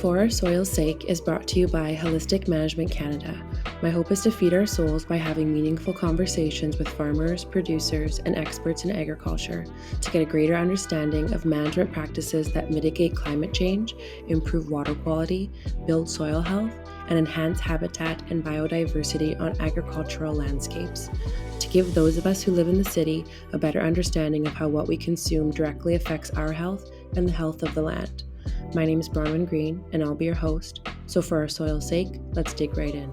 For Our Soil's Sake is brought to you by Holistic Management Canada. My hope is to feed our souls by having meaningful conversations with farmers, producers, and experts in agriculture to get a greater understanding of management practices that mitigate climate change, improve water quality, build soil health, and enhance habitat and biodiversity on agricultural landscapes. To give those of us who live in the city a better understanding of how what we consume directly affects our health and the health of the land. My name is Bronwyn Green, and I'll be your host. So for our soil's sake, let's dig right in.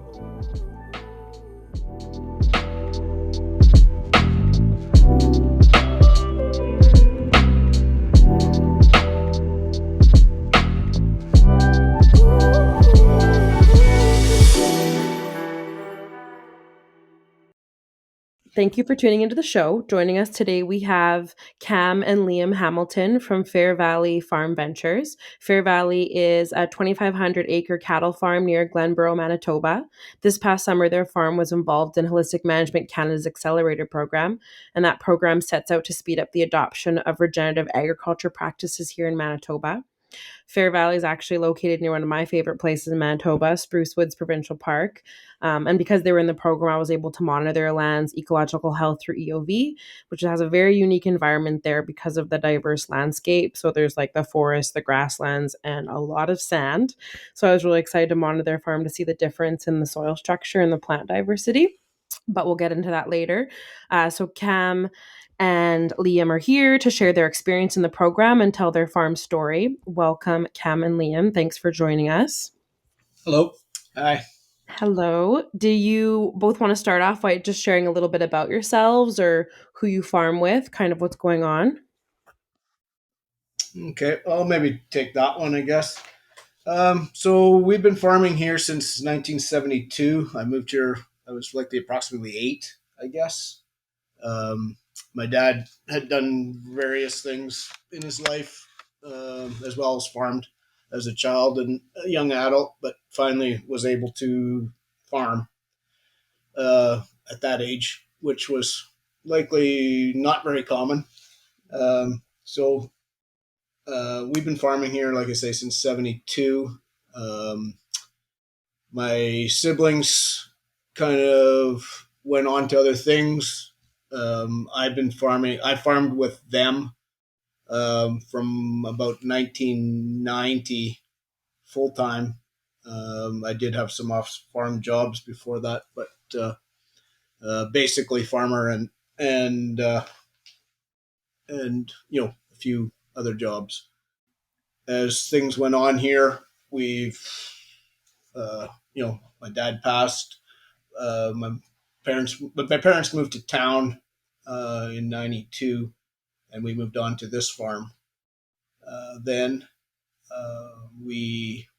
Thank you for tuning into the show. Joining us today, we have Cam and Liam Hamilton from Fair Valley Farm Ventures. Fair Valley is a 2,500 acre cattle farm near Glenboro, Manitoba. This past summer, their farm was involved in Holistic Management Canada's Accelerator program, and that program sets out to speed up the adoption of regenerative agriculture practices here in Manitoba. Fair Valley is actually located near one of my favorite places in Manitoba, Spruce Woods Provincial Park. And because they were in the program, I was able to monitor their land's ecological health through EOV, which has a very unique environment there because of the diverse landscape. So there's like the forest, the grasslands, and a lot of sand. So I was really excited to monitor their farm to see the difference in the soil structure and the plant diversity. But we'll get into that later. So Cam and Liam are here to share their experience in the program and tell their farm story. Welcome, Cam and Liam. Thanks for joining us. Hello. Hi. Hello. Do you both want to start off by just sharing a little bit about yourselves or who you farm with, kind of what's going on? Okay, I'll maybe take that one, I guess. So we've been farming here since 1972. I moved here, I was likely approximately 8, I guess. Um, my dad had done various things in his life, as well as farmed as a child and a young adult, but finally was able to farm at that age, which was likely not very common. So we've been farming here, like I say, since 72. Um, my siblings kind of went on to other things. I've been farming, I farmed with them from about 1990 full time. I did have some off farm jobs before that, but basically farmer and a few other jobs. As things went on here, we've my dad passed. My parents moved to town in '92, and we moved on to this farm. Then we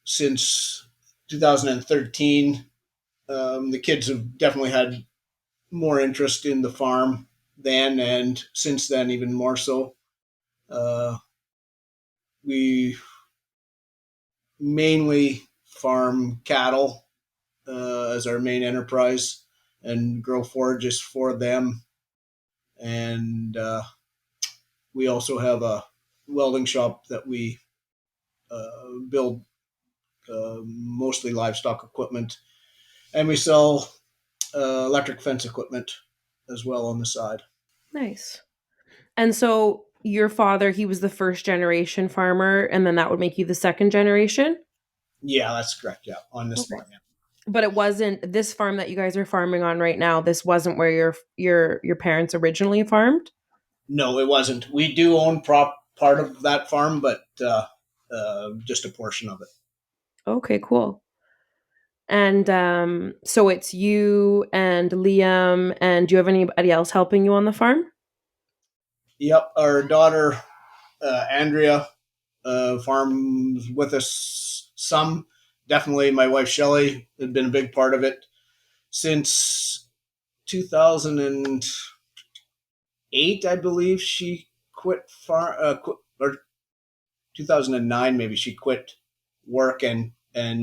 since 2013, the kids have definitely had more interest in the farm then, and since then even more so. Uh, we mainly farm cattle as our main enterprise and grow forages for them. And we also have a welding shop that we build mostly livestock equipment. And we sell electric fence equipment as well on the side. Nice. And so your father, he was the first generation farmer, and then that would make you the second generation? Yeah, that's correct. Yeah, on this Okay. farm. Yeah. But it wasn't this farm that you guys are farming on right now. This wasn't where your parents originally farmed? No, it wasn't. We do own part of that farm, but just a portion of it. Okay, cool. And so it's you and Liam, and do you have anybody else helping you on the farm? Yep, our daughter Andrea farms with us some. Definitely, my wife Shelley had been a big part of it since 2008, I believe. She or 2009, maybe she quit work and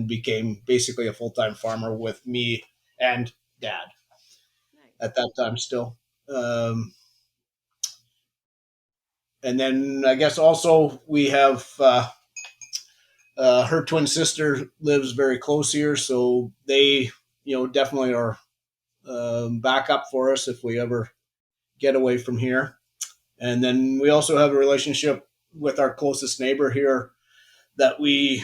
became basically a full time farmer with me and dad at that time still. Um, and then I guess also we have Her twin sister lives very close here, so they, definitely are backup for us if we ever get away from here. And then we also have a relationship with our closest neighbor here that we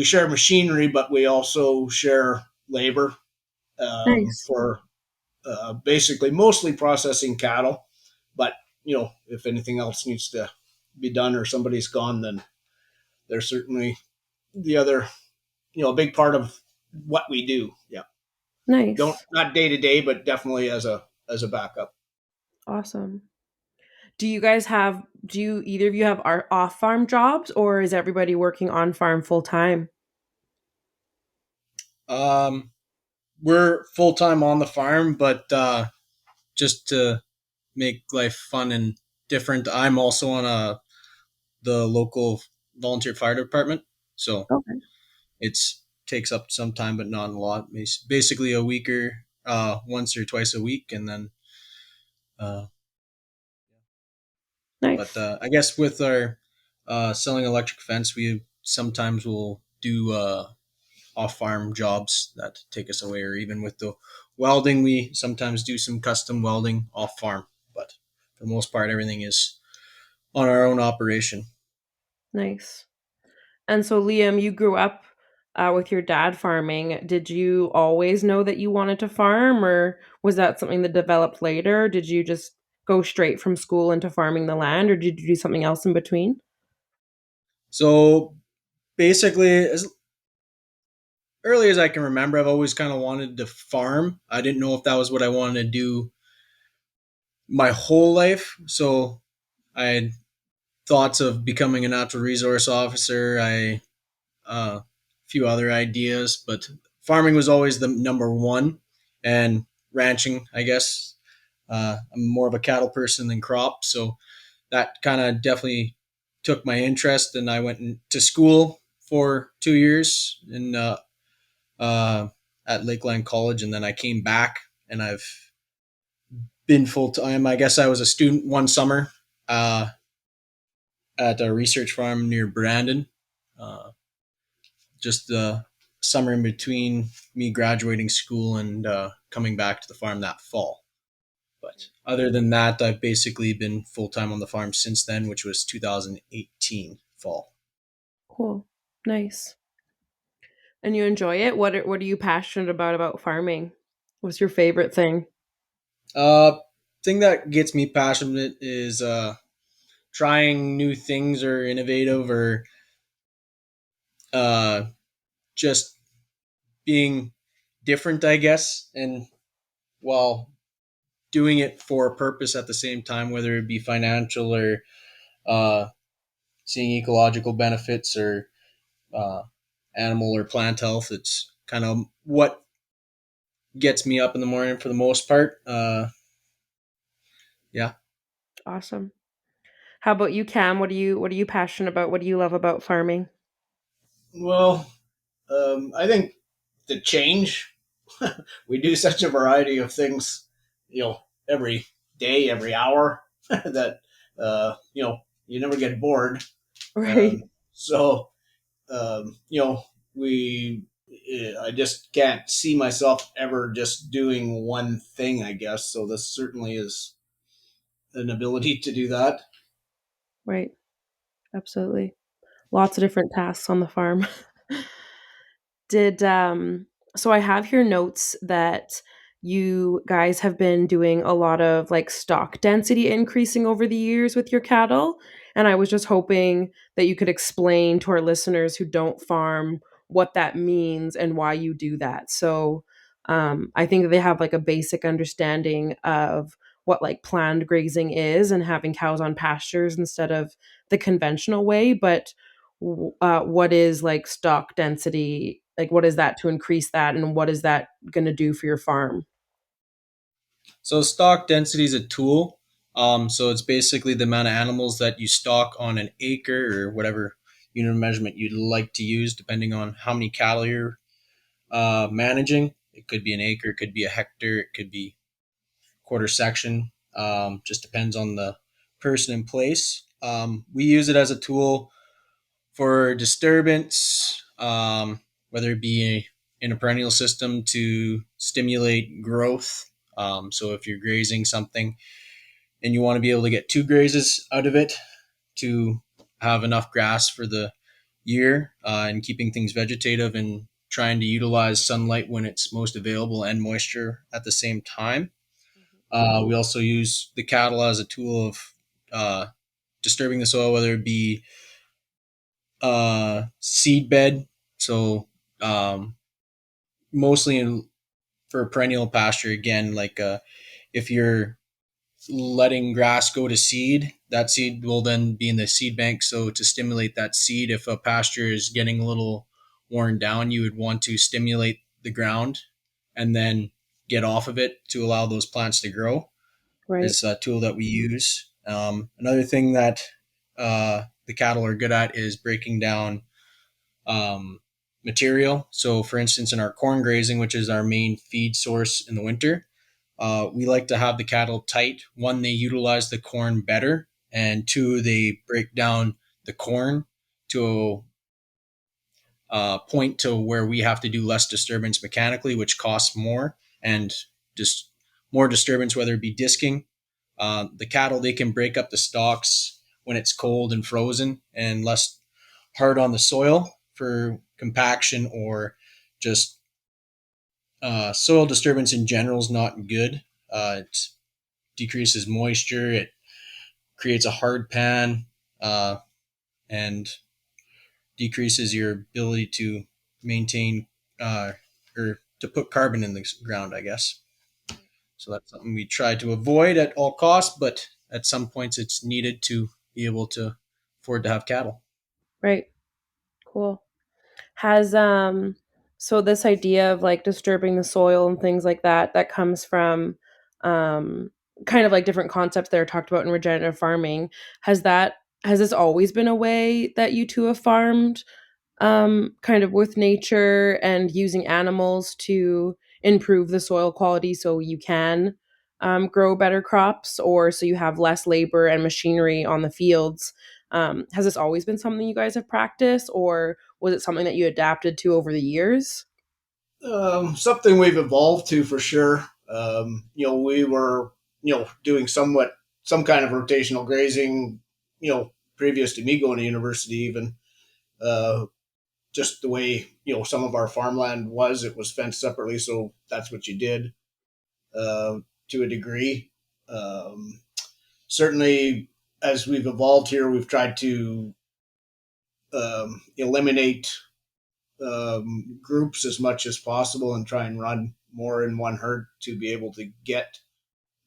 share machinery, but we also share labor Nice. for basically mostly processing cattle. But if anything else needs to be done or somebody's gone, then they're certainly the other, a big part of what we do. Yeah, don't Nice. not day to day, but definitely as a backup. Awesome. Do you either of you have off farm jobs, or is everybody working on farm full time? Um, we're full time on the farm, but just to make life fun and different, I'm also on the local volunteer fire department. So Okay. it's takes up some time, but not a lot. Basically a week or once or twice a week, and then uh, but Nice. I guess with our selling electric fence, we sometimes will do off farm jobs that take us away, or even with the welding, we sometimes do some custom welding off farm. But for the most part, everything is on our own operation. Nice. And so, Liam, you grew up with your dad farming. Did you always know that you wanted to farm, or was that something that developed later? Did you just go straight from school into farming the land, or did you do something else in between? So basically, as early as I can remember, I've always kind of wanted to farm. I didn't know if that was what I wanted to do my whole life. So I had thoughts of becoming a natural resource officer. A few other ideas, but farming was always the number one, and ranching, I guess. I'm more of a cattle person than crop, so that kind of definitely took my interest. And I went to school for 2 years uh, at Lakeland College, and then I came back, and I've been full time. I guess I was a student one summer uh, at a research farm near Brandon. Uh, just the summer in between me graduating school and coming back to the farm that fall. But other than that, I've basically been full time on the farm since then, which was 2018 fall. Cool. Nice. And you enjoy it? What are you passionate about farming? What's your favorite thing? Uh, thing that gets me passionate is trying new things or innovative or uh, just being different, I guess, and while doing it for a purpose at the same time, whether it be financial or uh, seeing ecological benefits or uh, animal or plant health. It's kind of what gets me up in the morning for the most part. Yeah. Awesome. How about you, Cam? What are you passionate about? What do you love about farming? Well, I think the change. We do such a variety of things, every day, every hour that you never get bored. Right. So we I just can't see myself ever just doing one thing, I guess. So this certainly is an ability to do that. Right. Absolutely. Lots of different tasks on the farm. Did so I have here notes that you guys have been doing a lot of like stock density increasing over the years with your cattle, and I was just hoping that you could explain to our listeners who don't farm what that means and why you do that. So I think they have like a basic understanding of what like planned grazing is and having cows on pastures instead of the conventional way, but what is like stock density, like what is that to increase that, and what is that going to do for your farm? So stock density is a tool. So it's basically the amount of animals that you stock on an acre or whatever unit of measurement you'd like to use, depending on how many cattle you're managing. It could be an acre, it could be a hectare, it could be quarter section. Just depends on the person in place. We use it as a tool For disturbance, whether it be in a perennial system to stimulate growth. So if you're grazing something and you want to be able to get two grazes out of it to have enough grass for the year, and keeping things vegetative and trying to utilize sunlight when it's most available and moisture at the same time. We also use the cattle as a tool of uh, disturbing the soil, whether it be seed bed. So um, mostly for perennial pasture, again, like if you're letting grass go to seed, that seed will then be in the seed bank. So to stimulate that seed, if a pasture is getting a little worn down, you would want to stimulate the ground and then get off of it to allow those plants to grow. Right. Is a tool that we use. Another thing that the cattle are good at is breaking down um, material. So, for instance, in our corn grazing, which is our main feed source in the winter, we like to have the cattle tight. One, they utilize the corn better, and two, they break down the corn to a point to where we have to do less disturbance mechanically, which costs more, and just more disturbance, whether it be disking. The cattle, they can break up the stalks when it's cold and frozen and less hard on the soil for compaction, or just soil disturbance in general is not good. It decreases moisture, it creates a hard pan, and decreases your ability to maintain or to put carbon in the ground, I guess. So that's something we try to avoid at all costs, but at some points it's needed to be able to afford to have cattle. Right. Cool. Has so this idea of like disturbing the soil and things like that that comes from um kind of like different concepts that are talked about in regenerative farming. Has this always been a way that you two have farmed, kind of with nature and using animals to improve the soil quality so you can grow better crops, or so you have less labor and machinery on the fields? Has this always been something you guys have practiced, or was it something that you adapted to over the years? Something we've evolved to for sure. We were, doing some kind of rotational grazing, previous to me going to university, even. Uh, just the way, some of our farmland was, it was fenced separately. So that's what you did, uh, to a degree. Um, Certainly, as we've evolved here, we've tried to eliminate groups as much as possible and try and run more in one herd to be able to get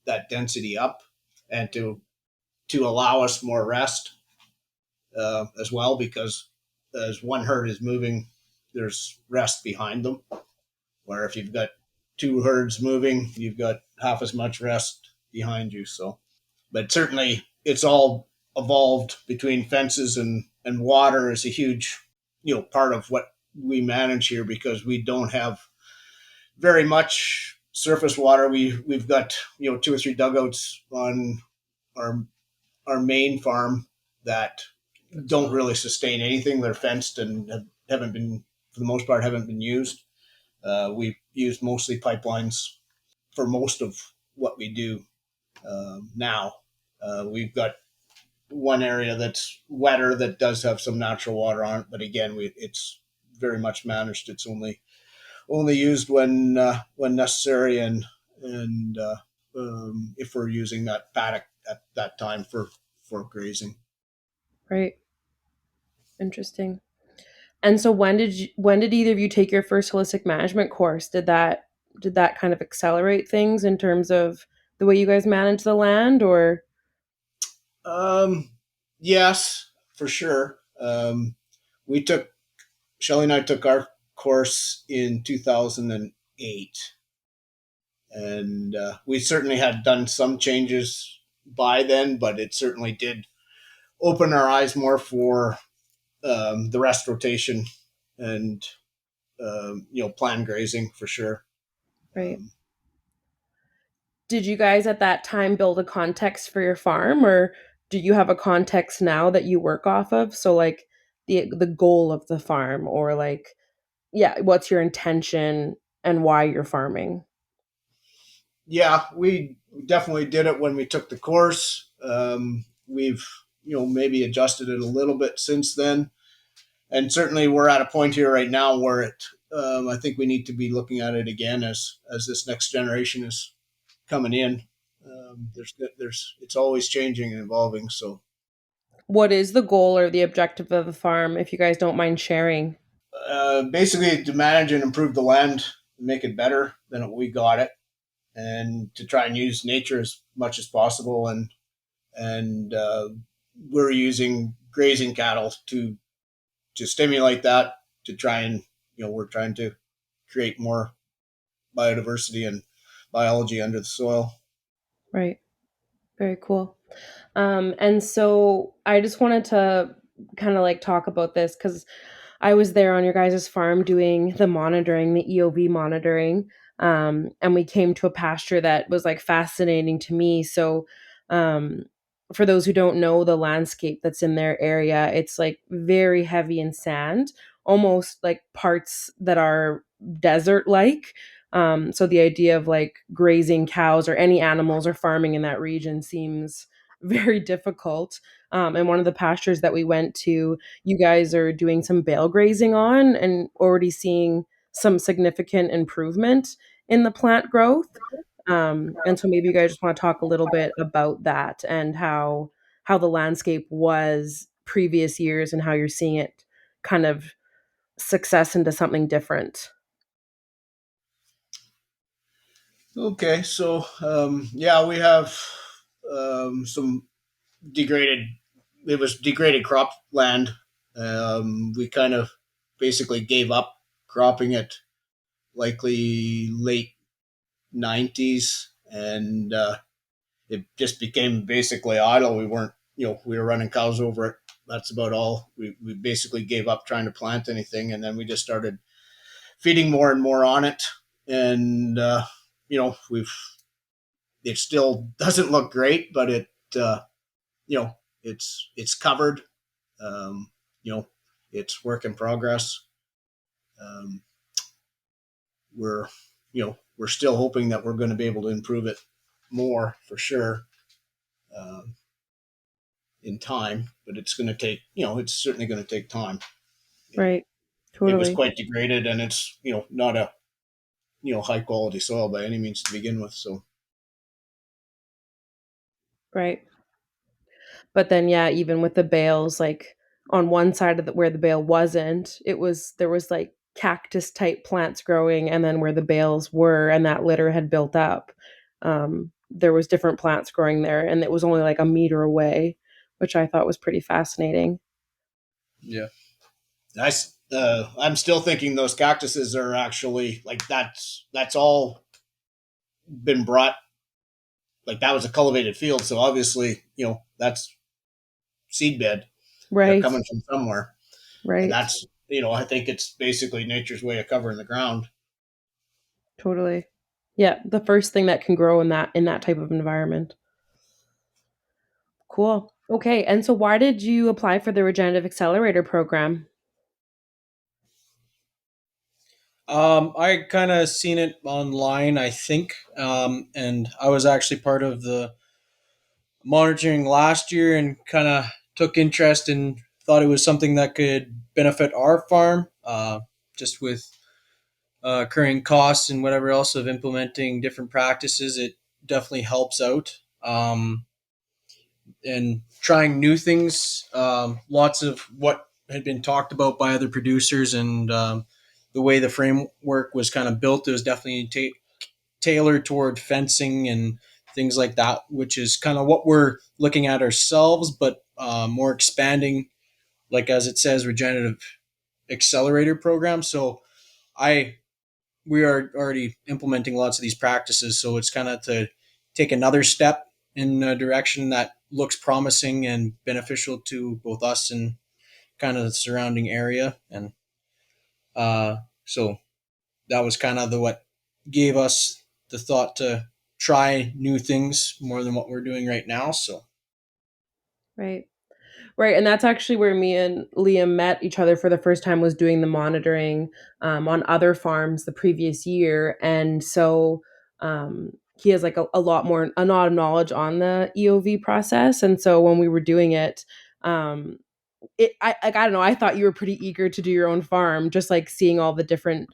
that density up and to allow us more rest as well, because as one herd is moving, there's rest behind them. Where if you've got two herds moving, you've got half as much rest behind you. So, but certainly it's all evolved between fences and water is a huge, part of what we manage here, because we don't have very much surface water. We've got, two or three dugouts on our our main farm that don't really sustain anything. They're fenced and haven't been, for the most part, haven't been used. We use mostly pipelines for most of what we do now. We've got one area that's wetter that does have some natural water on it, but again, it's very much managed. It's only used when necessary, and if we're using that paddock at that time for grazing. Right. Interesting. And so when did either of you take your first holistic management course? Did that kind of accelerate things in terms of the way you guys manage the land, or Um, yes, for sure. We took Shelly and I took our course in 2008, and we certainly had done some changes by then, but it certainly did open our eyes more for the rest rotation and planned grazing for sure. right? Um, Did you guys at that time build a context for your farm, or do you have a context now that you work off of? So like the goal of the farm, or like, yeah, what's your intention and why you're farming? Yeah, we definitely did it when we took the course. We've maybe adjusted it a little bit since then, and certainly we're at a point here right now where it. I think we need to be looking at it again as this next generation is coming in. There's it's always changing and evolving. So What is the goal or the objective of the farm, if you guys don't mind sharing? basically to manage and improve the land, make it better than we got it, and to try and use nature as much as possible. And we're using grazing cattle to stimulate that, to try and we're trying to create more biodiversity and biology under the soil. Right. Very cool. And so I just wanted to kind of like talk about this because I was there on your guys' farm doing the monitoring, the EOV monitoring. And we came to a pasture that was like fascinating to me. So, um, for those who don't know the landscape that's in their area, it's like very heavy in sand, almost like parts that are desert like. So the idea of like grazing cows or any animals or farming in that region seems very difficult. And one of the pastures that we went to, you guys are doing some bale grazing on and already seeing some significant improvement in the plant growth. And so maybe you guys just want to talk a little bit about that and how the landscape was previous years and how you're seeing it kind of success into something different. Okay, so yeah, we have some degraded. It was degraded crop land. We kind of basically gave up cropping it, likely late '90s, and it just became basically idle. We weren't, we were running cows over it. That's about all. We basically gave up trying to plant anything, and then we just started feeding more and more on it. And we've it still doesn't look great, but uh, it's covered. Um, you know, it's work in progress. Um, we're still hoping that we're going to be able to improve it more for sure, um, in time, but it's going to take, it's certainly going to take time. Right. It was Totally. quite degraded, and it's not a high quality soil by any means to begin with. So Right. But then, yeah, even with the bales, like on one side of the where the bale wasn't, there was like cactus type plants growing, and then where the bales were and that litter had built up, there was different plants growing there, and it was only like a meter away, which I thought was pretty fascinating. Yeah. I'm still thinking those cactuses are actually like that's all been brought, like that was a cultivated field, so obviously that's seed bed. They're Right. coming from somewhere, and Right. that's I think it's basically nature's way of covering the ground. Totally. Yeah, the first thing that can grow in that type of environment. Cool. Okay, and so why did you apply for the Regenerative Accelerator program? I kind of seen it online, I think, and I was actually part of the monitoring last year and kind of took interest and thought it was something that could benefit our farm, just with current costs and whatever else of implementing different practices. It definitely helps out. And trying new things. Lots of what had been talked about by other producers, and the way the framework was kind of built, it was definitely tailored toward fencing and things like that, which is kind of what we're looking at ourselves, but more expanding, like as it says, regenerative accelerator program. So I we are already implementing lots of these practices. So it's kind of to take another step in a direction that looks promising and beneficial to both us and kind of the surrounding area. And so that was kind of the what gave us the thought to try new things more than what we're doing right now. So Right. Right, and that's actually where me and Liam met each other for the first time, was doing the monitoring on other farms the previous year, and so he has like a lot more a lot of knowledge on the EOV process, and so when we were doing it, um, I don't know, I thought you were pretty eager to do your own farm, just like seeing all the different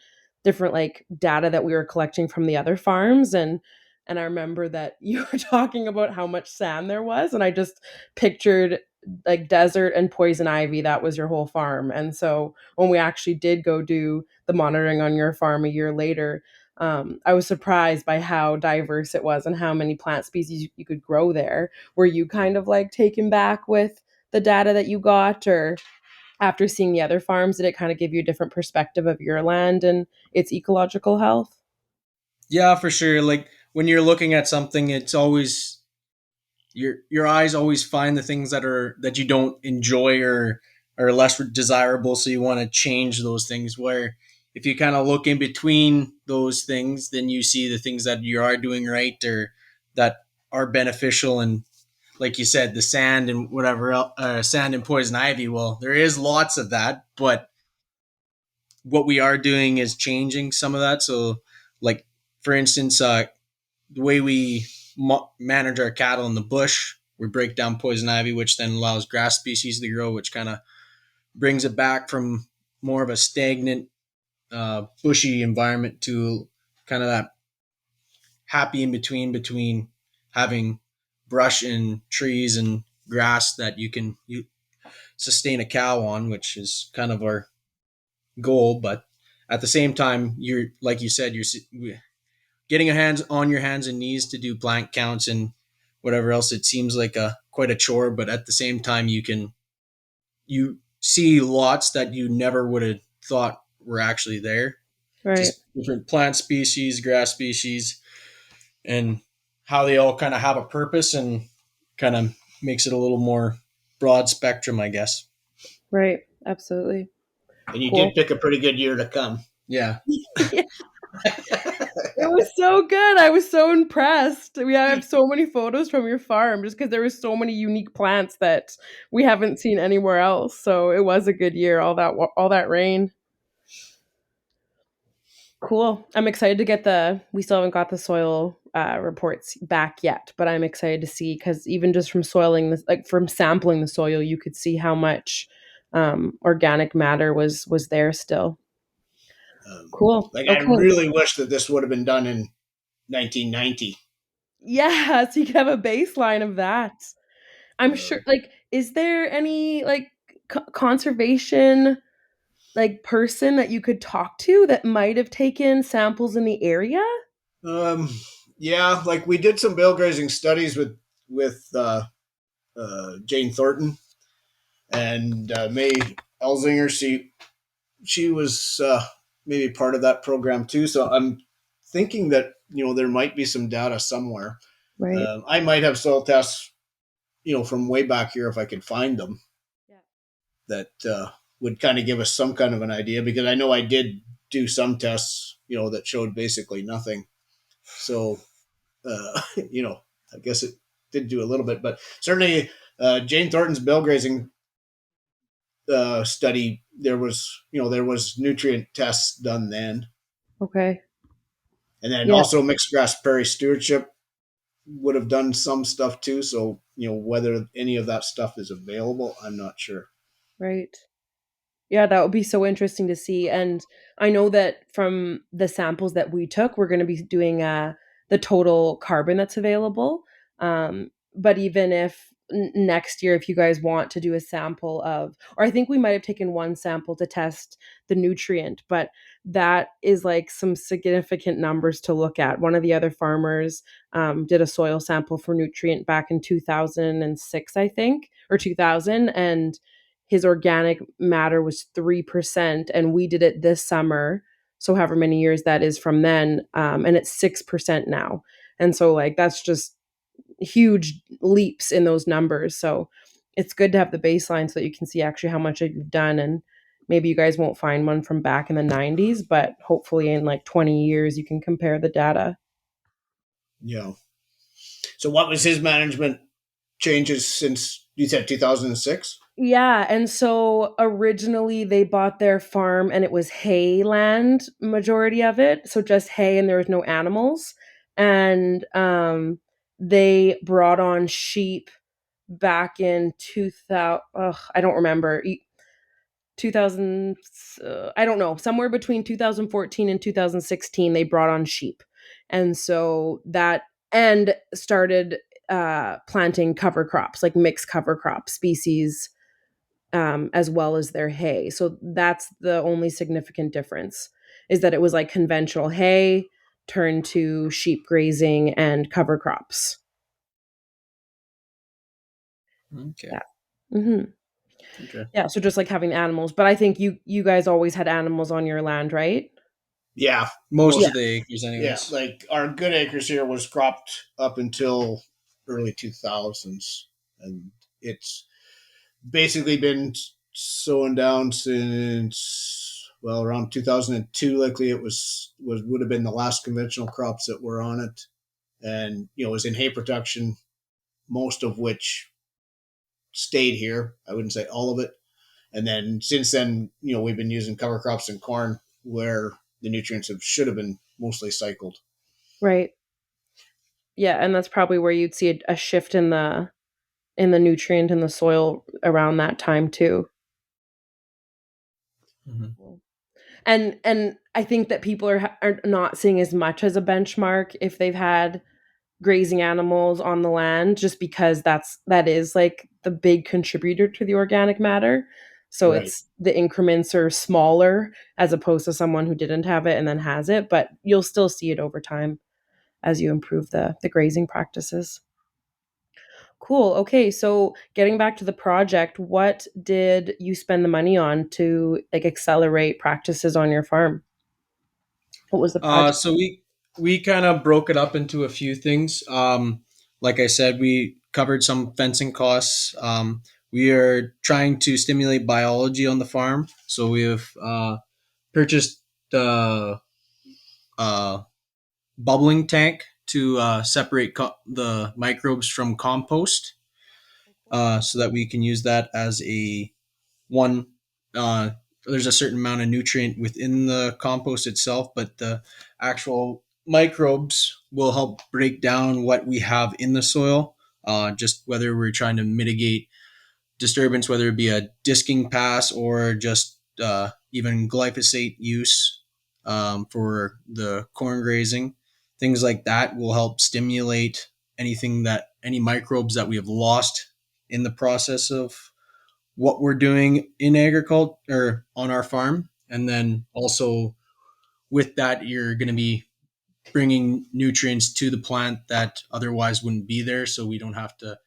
like data that we were collecting from the other farms, and I remember that you were talking about how much sand there was, and I just pictured like desert and poison ivy. That was your whole farm. And so when we actually did go do the monitoring on your farm a year later, I was surprised by how diverse it was and how many plant species you could grow there. Were you kind of like taken back with the data that you got, or after seeing the other farms, did it kind of give you a different perspective of your land and its ecological health? Yeah, for sure. Like when you're looking at something, it's always your eyes always find the things that you don't enjoy or are less desirable, so you want to change those things. Where if you kind of look in between those things, then you see the things that you are doing right or that are beneficial. And like you said, the sand and whatever else, sand and poison ivy. Well, there is lots of that, but what we are doing is changing some of that. So, like for instance, the way we manage our cattle in the bush, we break down poison ivy, which then allows grass species to grow, which kind of brings it back from more of a stagnant, bushy environment to kind of that happy in between having brush and trees and grass that you sustain a cow on, which is kind of our goal. But at the same time, you're like you said, you're getting your hands and knees to do plant counts and whatever else. It seems like a quite a chore, but at the same time, you see lots that you never would have thought were actually there. Right. Just different plant species, grass species, and how they all kind of have a purpose and kind of makes it a little more broad spectrum, I guess. Right. Absolutely. And you Cool. did pick a pretty good year to come. Yeah. Yeah, it was so good. I was so impressed. We have so many photos from your farm just because there was so many unique plants that we haven't seen anywhere else. So it was a good year. All that rain. Cool. I'm excited to get the. We still haven't got the soil reports back yet, but I'm excited to see, because even just from soiling this, like from sampling the soil, you could see how much organic matter was there still. Cool. Like I Okay. really wish that this would have been done in 1990. Yeah, so you could have a baseline of that. I'm sure, Um, like, is there any like conservation like person that you could talk to that might have taken samples in the area? um, yeah, like we did some bill grazing studies with Jane Thornton and May Elzinger. She was maybe part of that program too. So I'm thinking that there might be some data somewhere. Right. I might have soil tests from way back here if I could find them Yeah. that would kind of give us some kind of an idea, because I know I did do some tests that showed basically nothing. So I guess it did do a little bit, but certainly Jane Thornton's bill grazing study, there was nutrient tests done then, Okay. and then Yeah. also mixed grass prairie stewardship would have done some stuff too. So whether any of that stuff is available, I'm not sure. Right. Yeah, that would be so interesting to see. And I know that from the samples that we took, we're going to be doing the total carbon that's available. But even if next year, if you guys want to do a sample of, or I think we might have taken one sample to test the nutrient, but that is like some significant numbers to look at. One of the other farmers did a soil sample for nutrient back in 2006, I think, or 2000. And his organic matter was 3%, and we did it this summer, so however many years that is from then, and it's 6% now. And so like that's just huge leaps in those numbers. So it's good to have the baseline so that you can see actually how much you've done. And maybe you guys won't find one from back in the 90s, but hopefully in like 20 years you can compare the data. Yeah. So what was his management changes since you said 2006? Yeah, and so originally they bought their farm and it was hay land, majority of it, so just hay and there was no animals. And they brought on sheep back in 2000, I don't remember. 2000, I don't know, somewhere between 2014 and 2016 they brought on sheep. And so that and started planting cover crops, like mixed cover crop species, as well as their hay. So that's the only significant difference, is that it was like conventional hay turned to sheep grazing and cover crops. Okay. Yeah. Hmm. Okay. Yeah. So just like having animals, but I think you guys always had animals on your land, right? Yeah, Most Yeah. of the acres, yeah. anyways. Like our good acres here was cropped up until early 2000s, and it's basically been sowing down since well around 2002. Likely it was would have been the last conventional crops that were on it, and it was in hay production, most of which stayed here. I wouldn't say all of it. And then since then, we've been using cover crops and corn where the nutrients should have been mostly cycled. Right. Yeah, and that's probably where you'd see a shift in the nutrient in the soil around that time too. Hmm. And I think that people are not seeing as much as a benchmark if they've had grazing animals on the land, just because that is like the big contributor to the organic matter. So Right. it's the increments are smaller as opposed to someone who didn't have it and then has it, but you'll still see it over time as you improve the grazing practices. Cool. Okay, so getting back to the project, what did you spend the money on to like accelerate practices on your farm? What was the project? So we kind of broke it up into a few things. Like I said, we covered some fencing costs. We are trying to stimulate biology on the farm, so we have purchased the uh, bubbling tank to separate the microbes from compost, so that we can use that as a one. Uh, there's a certain amount of nutrient within the compost itself, but the actual microbes will help break down what we have in the soil. Just whether we're trying to mitigate disturbance, whether it be a disking pass or just even glyphosate use for the corn grazing. Things like that will help stimulate any microbes that we have lost in the process of what we're doing in agriculture or on our farm. And then also with that, you're going to be bringing nutrients to the plant that otherwise wouldn't be there. So we don't have to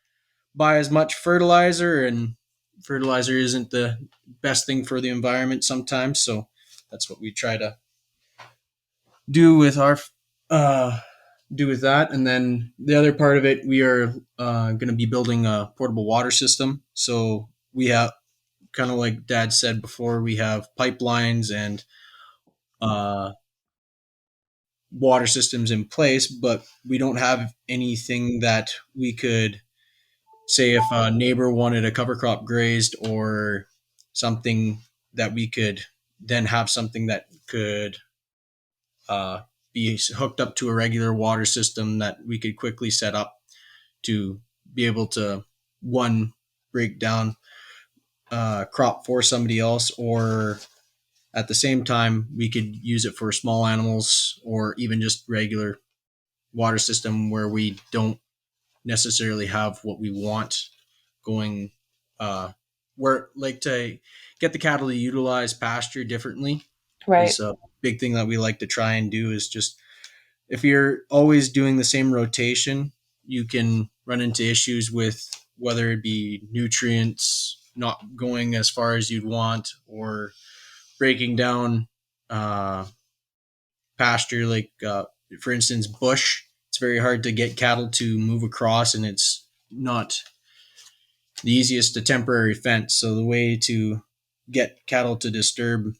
buy as much fertilizer, and fertilizer isn't the best thing for the environment sometimes. So that's what we try to do with our uh, do with that. And then the other part of it, we are going to be building a portable water system. So we have, kind of like Dad said before, we have pipelines and uh, water systems in place, but we don't have anything that we could say if a neighbor wanted a cover crop grazed or something, that we could then have something that could uh, be hooked up to a regular water system that we could quickly set up to be able to, one, break down crop for somebody else, or at the same time we could use it for small animals or even just regular water system where we don't necessarily have what we want going, uh where like to get the cattle to utilize pasture differently Right. is a big thing that we like to try and do. Is just, if you're always doing the same rotation, you can run into issues with whether it be nutrients not going as far as you'd want, or breaking down uh, pasture, like for instance bush. It's very hard to get cattle to move across, and it's not the easiest to temporary fence. So the way to get cattle to disturb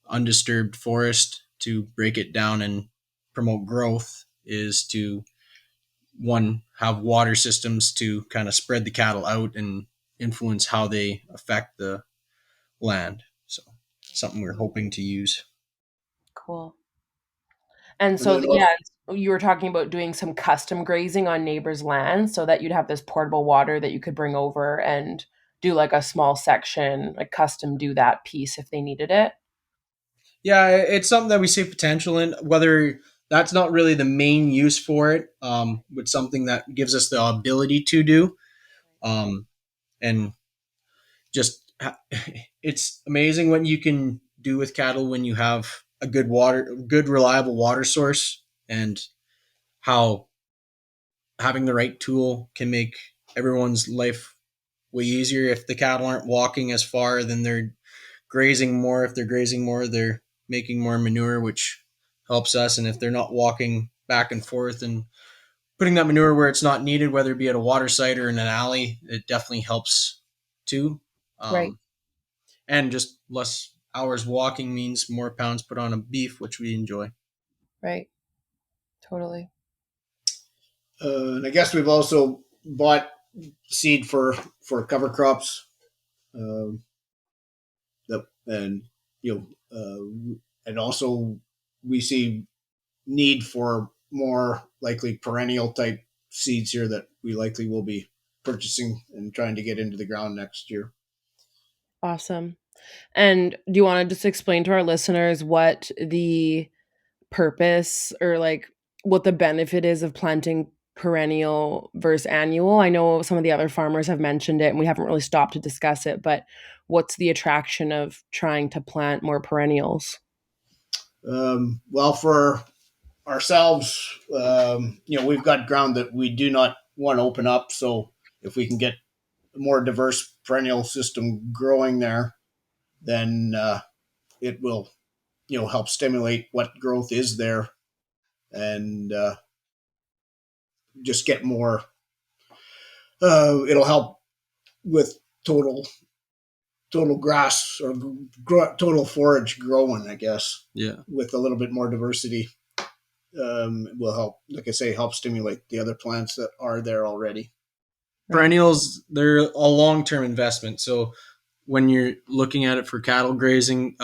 undisturbed forest, to break it down and promote growth, is to, one, have water systems to kind of spread the cattle out and influence how they affect the land. So something we're hoping to use. Cool. And And so, then yeah, you were talking about doing some custom grazing on neighbors' land so that you'd have this portable water that you could bring over and do like a small section, like custom do that piece if they needed it. Yeah, it's something that we see potential in. Whether that's not really the main use for it, but something that gives us the ability to do. Um, and just it's amazing what you can do with cattle when you have a good reliable water source, and how having the right tool can make everyone's life way easier. If the cattle aren't walking as far, then they're grazing more. If they're grazing more, they're making more manure, which helps us. And if they're not walking back and forth and putting that manure where it's not needed, whether it be at a water site or in an alley, it definitely helps too. Right, Um, and just less hours walking means more pounds put on a beef, which we enjoy. right. Totally. and I guess we've also bought seed for cover crops. Um, that and you and also we see need for more likely perennial type seeds here that we likely will be purchasing and trying to get into the ground next year. Awesome. And do you want to just explain to our listeners what the purpose or like what the benefit is of planting perennial versus annual? I know some of the other farmers have mentioned it and we haven't really stopped to discuss it, but what's the attraction of trying to plant more perennials? Well, for ourselves, we've got ground that we do not want to open up. So if we can get a more diverse perennial system growing there, then it will, help stimulate what growth is there and just get more. It'll help with total total grass or total forage growing, I guess, Yeah. with a little bit more diversity. Will help, like I say, help stimulate the other plants that are there already. Right. Perennials, they're a long term investment. So when you're looking at it for cattle grazing,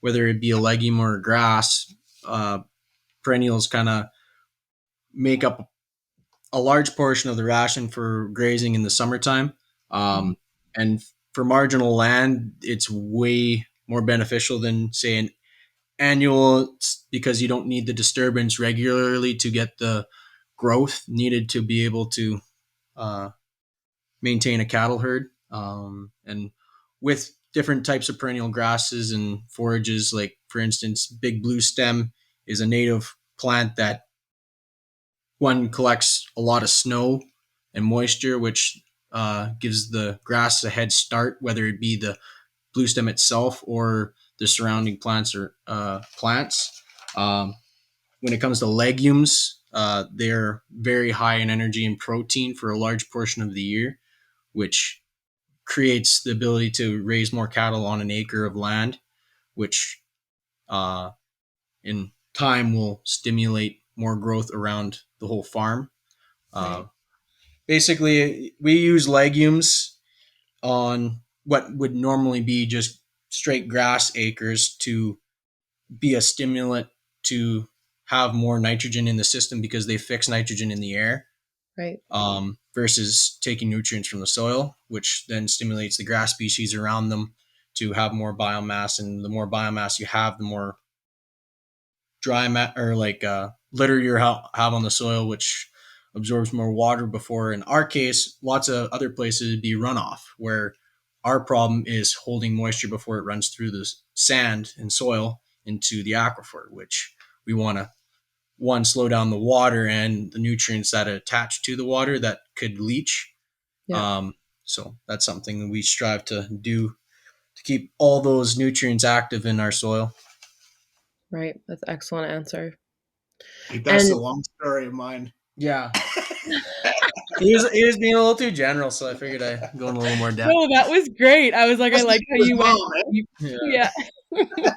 whether it be a legume or a grass, uh, perennials kind of make up a large portion of the ration for grazing in the summertime. Mhm. And for marginal land, it's way more beneficial than, say, an annual, because you don't need the disturbance regularly to get the growth needed to be able to uh, maintain a cattle herd. And with different types of perennial grasses and forages, like for instance, big blue stem is a native plant that one collects a lot of snow and moisture, which gives the grass a head start, whether it be the blue stem itself or the surrounding plants or plants. Um, when it comes to legumes, they're very high in energy and protein for a large portion of the year, which creates the ability to raise more cattle on an acre of land, which uh, in time will stimulate more growth around the whole farm. Uh, Right. Basically, we use legumes on what would normally be just straight grass acres to be a stimulant to have more nitrogen in the system, because they fix nitrogen in the air, Right. versus taking nutrients from the soil, which then stimulates the grass species around them to have more biomass. And the more biomass you have, the more dry or like litter you have on the soil, which absorbs more water. Before, in our case, lots of other places would be runoff, where our problem is holding moisture before it runs through the sand and soil into the aquifer, which we want to, one, slow down the water and the nutrients that attach to the water that could leach. Yeah. Um, so that's something we strive to do to keep all those nutrients active in our soil. Right. That's an excellent answer. That's a And long story of mine. Yeah. He was being a little too general, so I figured I'd go in a little more depth. no, that was great. I was like, I That's like like how his you went mom, eh? deep. Yeah. Yeah.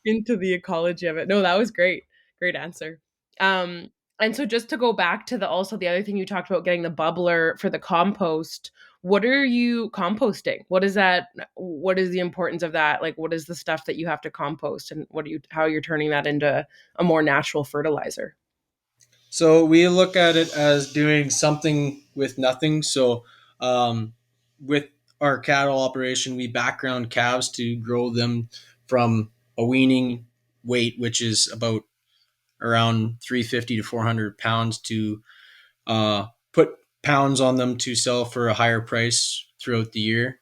Into the ecology of it. No, that was great. Great answer. Um, and so just to go back to the also the other thing you talked about getting the bubbler for the compost, what are you composting? What is that? What is the importance of that? Like, what is the stuff that you have to compost, and how you're turning that into a more natural fertilizer? So we look at it as doing something with nothing. So with our cattle operation, we background calves to grow them from a weaning weight, which is about around 350 to 400 pounds, to put pounds on them to sell for a higher price throughout the year.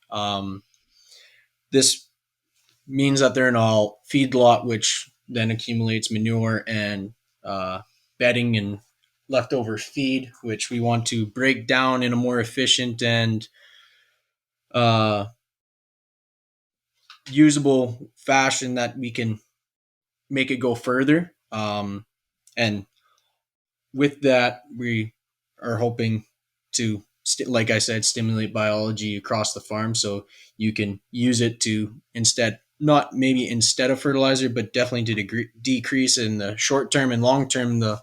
This means that they're in a feedlot, which then accumulates manure and bedding and leftover feed, which we want to break down in a more efficient and uh, usable fashion that we can make it go further. And with that, we are hoping to, like I said, stimulate biology across the farm, so you can use it to instead, not maybe instead of fertilizer, but definitely to decrease in the short term and long term. The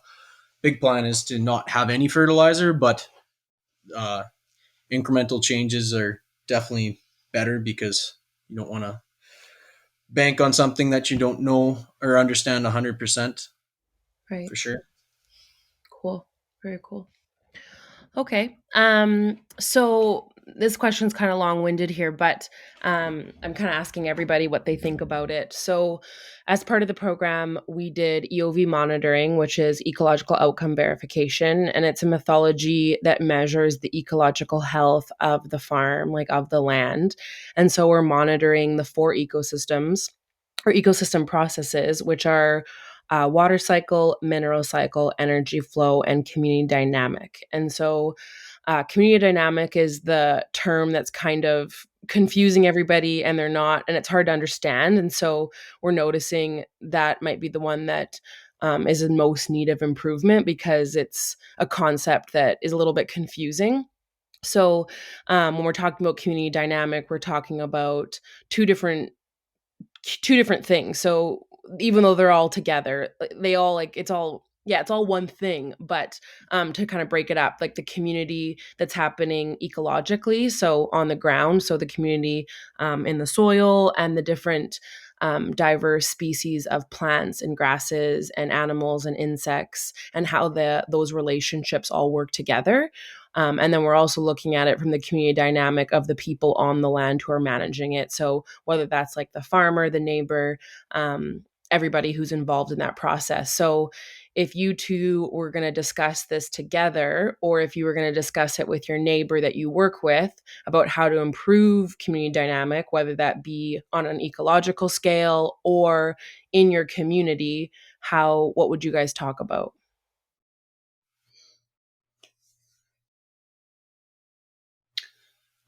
big plan is to not have any fertilizer, but uh, incremental changes are definitely better, because you don't want to bank on something that you don't know or understand 100% Right. for sure. Cool. Very cool. Okay. So this question's kind of long-winded here, but I'm kind of asking everybody what they think about it. So, as part of the program, we did EOV monitoring, which is ecological outcome verification, and it's a methodology that measures the ecological health of the farm, like of the land. And so we're monitoring the four ecosystems or ecosystem processes, which are water cycle, mineral cycle, energy flow, and community dynamic. And so, community dynamic is the term that's kind of confusing everybody, and they're not, and it's hard to understand. And so, we're noticing that might be the one that is in most need of improvement because it's a concept that is a little bit confusing. So, when we're talking about community dynamic, we're talking about two different things. So even though they're all together, they all like it's all one thing, but to kind of break it up, like the community that's happening ecologically, so on the ground, so the community in the soil and the different diverse species of plants and grasses and animals and insects and how those relationships all work together. And then we're also looking at it from the community dynamic of the people on the land who are managing it. So whether that's like the farmer, the neighbor, everybody who's involved in that process. So if you two were going to discuss this together, or if you were going to discuss it with your neighbor that you work with about how to improve community dynamic, whether that be on an ecological scale or in your community, what would you guys talk about?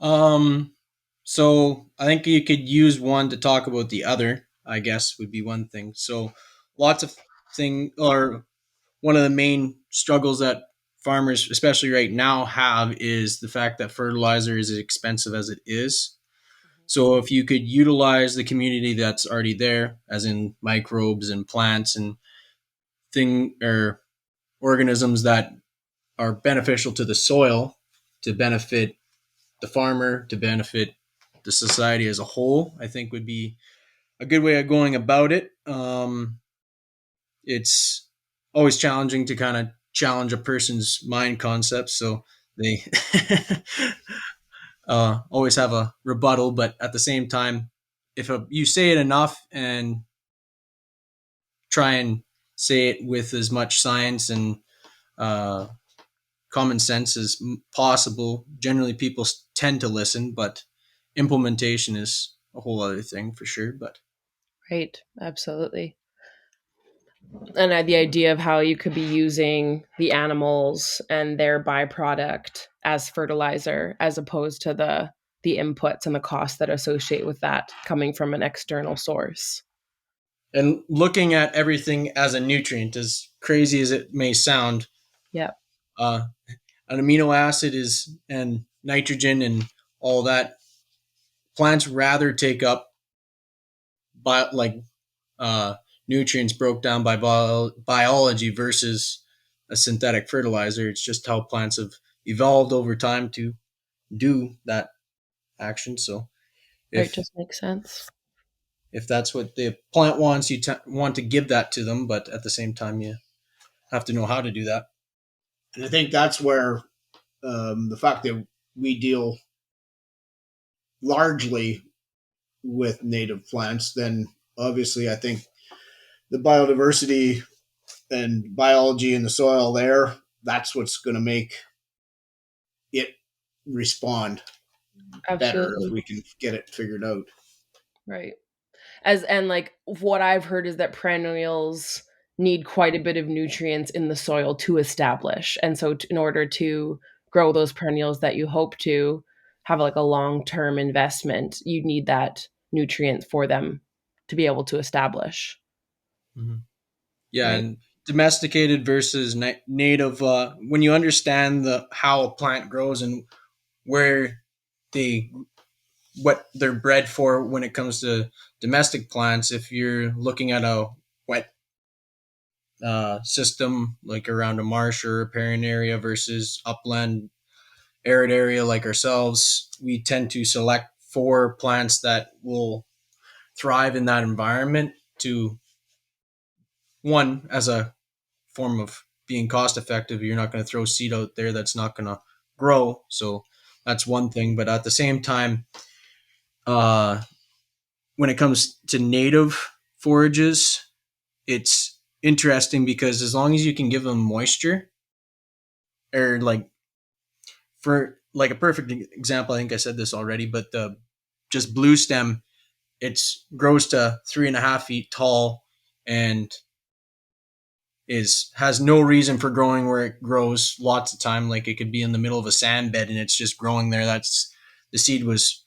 Um, so I think you could use one to talk about the other, I guess would be one thing. So lots of or one of the main struggles that farmers, especially right now, have is the fact that fertilizer is as expensive as it is. So if you could utilize the community that's already there, as in microbes and plants and or organisms that are beneficial to the soil, to benefit the farmer, to benefit the society as a whole, I think would be a good way of going about it. It's always challenging to kind of challenge a person's mind concepts, so they always have a rebuttal. But at the same time, if you say it enough and try and say it with as much science and uh, common sense as possible, generally people tend to listen. But implementation is a whole other thing for sure. But Right, absolutely. And the idea of how you could be using the animals and their byproduct as fertilizer as opposed to the inputs and the costs that associate with that coming from an external source. and looking at everything as a nutrient, as crazy as it may sound, Yep. uh, an amino acid is and nitrogen and all that. Plants rather take up like uh, nutrients broke down by biology versus a synthetic fertilizer. It's just how plants have evolved over time to do that action. So Right, if just makes sense. if that's what the plant wants, you want to give that to them, but at the same time, you have to know how to do that. And I think that's where the fact that we deal largely with native plants, then obviously I think the biodiversity and biology in the soil there, that's what's going to make it respond better if Absolutely. we can get it figured out. Right. As and like what I've heard is that perennials need quite a bit of nutrients in the soil to establish. And so in order to grow those perennials that you hope to have like a long-term investment, you need that nutrient for them to be able to establish, Mm-hmm. Yeah, right? and domesticated versus native. When you understand the how a plant grows and where they what they're bred for when it comes to domestic plants, if you're looking at a wet system like around a marsh or riparian area versus upland arid area like ourselves, we tend to select for plants that will thrive in that environment to one as a form of being cost effective. You're not going to throw seed out there that's not going to grow. So that's one thing. But at the same time, uh, when it comes to native forages, it's interesting because as long as you can give them moisture, or like for like a perfect example, I think I said this already, but the just blue stem, it's grows to 3.5 feet tall and is has no reason for growing where it grows lots of time. Like it could be in the middle of a sand bed and it's just growing there. That's the seed was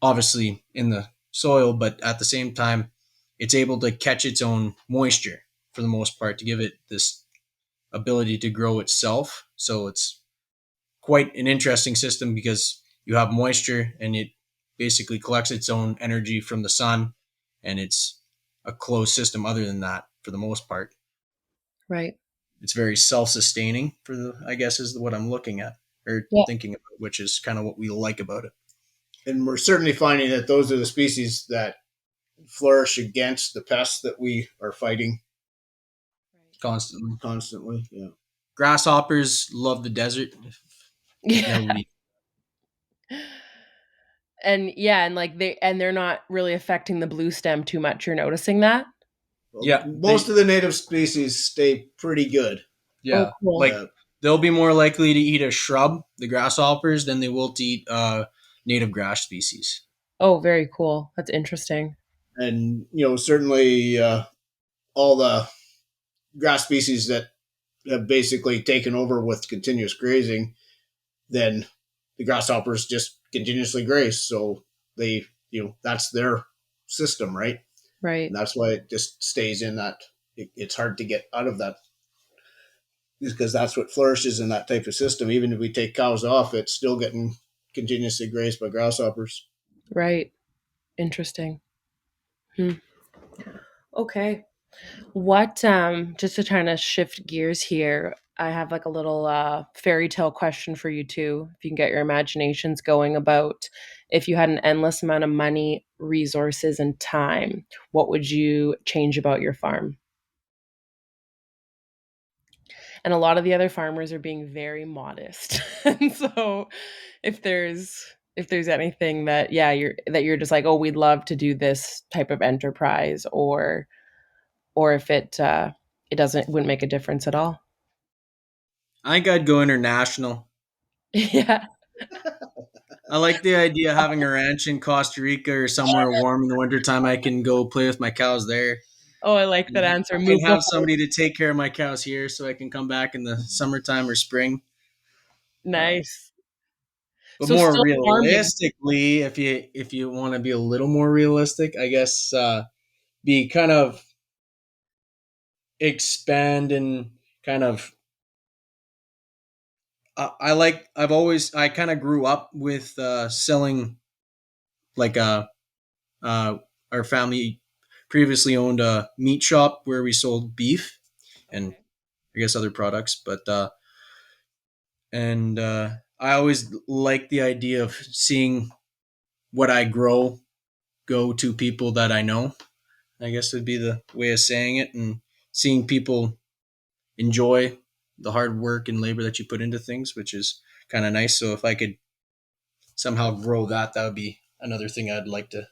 obviously in the soil, but at the same time, it's able to catch its own moisture for the most part to give it this ability to grow itself. So it's quite an interesting system because you have moisture and it basically collects its own energy from the sun, and it's a closed system other than that for the most part. Right. It's very self-sustaining for the, I guess, is what I'm looking at or Yeah. thinking about, which is kind of what we like about it. And we're certainly finding that those are the species that flourish against the pests that we are fighting Constantly. constantly. Yeah. Grasshoppers love the desert. Yeah. Nobody. And yeah, and like they're not really affecting the blue stem too much. You're noticing that? Well, Yeah, most of the native species stay pretty good. Oh, yeah. cool. Like Uh, they'll be more likely to eat a shrub, the grasshoppers, than they will to eat native grass species. Oh, very cool. That's interesting. and certainly all the grass species that have basically taken over with continuous grazing, then the grasshoppers just continuously graze. So they, that's their system, right? Right. And that's why it just stays in that. It's hard to get out of that because that's what flourishes in that type of system. Even if we take cows off, it's still getting continuously grazed by grasshoppers. Right. Interesting. Hmm. Okay. What just to try to shift gears here, I have like a little fairy tale question for you too. If you can get your imaginations going about if you had an endless amount of money, resources and time, what would you change about your farm? And a lot of the other farmers are being very modest. And so if there's anything that yeah, you're just like, "Oh, we'd love to do this type of enterprise," or if it doesn't wouldn't make a difference at all. I think I'd go international. Yeah. I like the idea of having a ranch in Costa Rica or somewhere warm in the wintertime. I can go play with my cows there. Oh, I like that I answer. can Move the have whole somebody to take care of my cows here so I can come back in the summertime or spring. Uh, nice. but So more still farming. realistically, if you want to be a little more realistic, I guess be kind of expand and kind of I kind of grew up with selling like uh our family previously owned a meat shop where we sold beef and Okay. I guess other products, but and I always like the idea of seeing what I grow go to people that I know. I guess would be the way of saying it, and seeing people enjoy the hard work and labor that you put into things, which is kind of nice. So if I could somehow grow that, that would be another thing I'd like to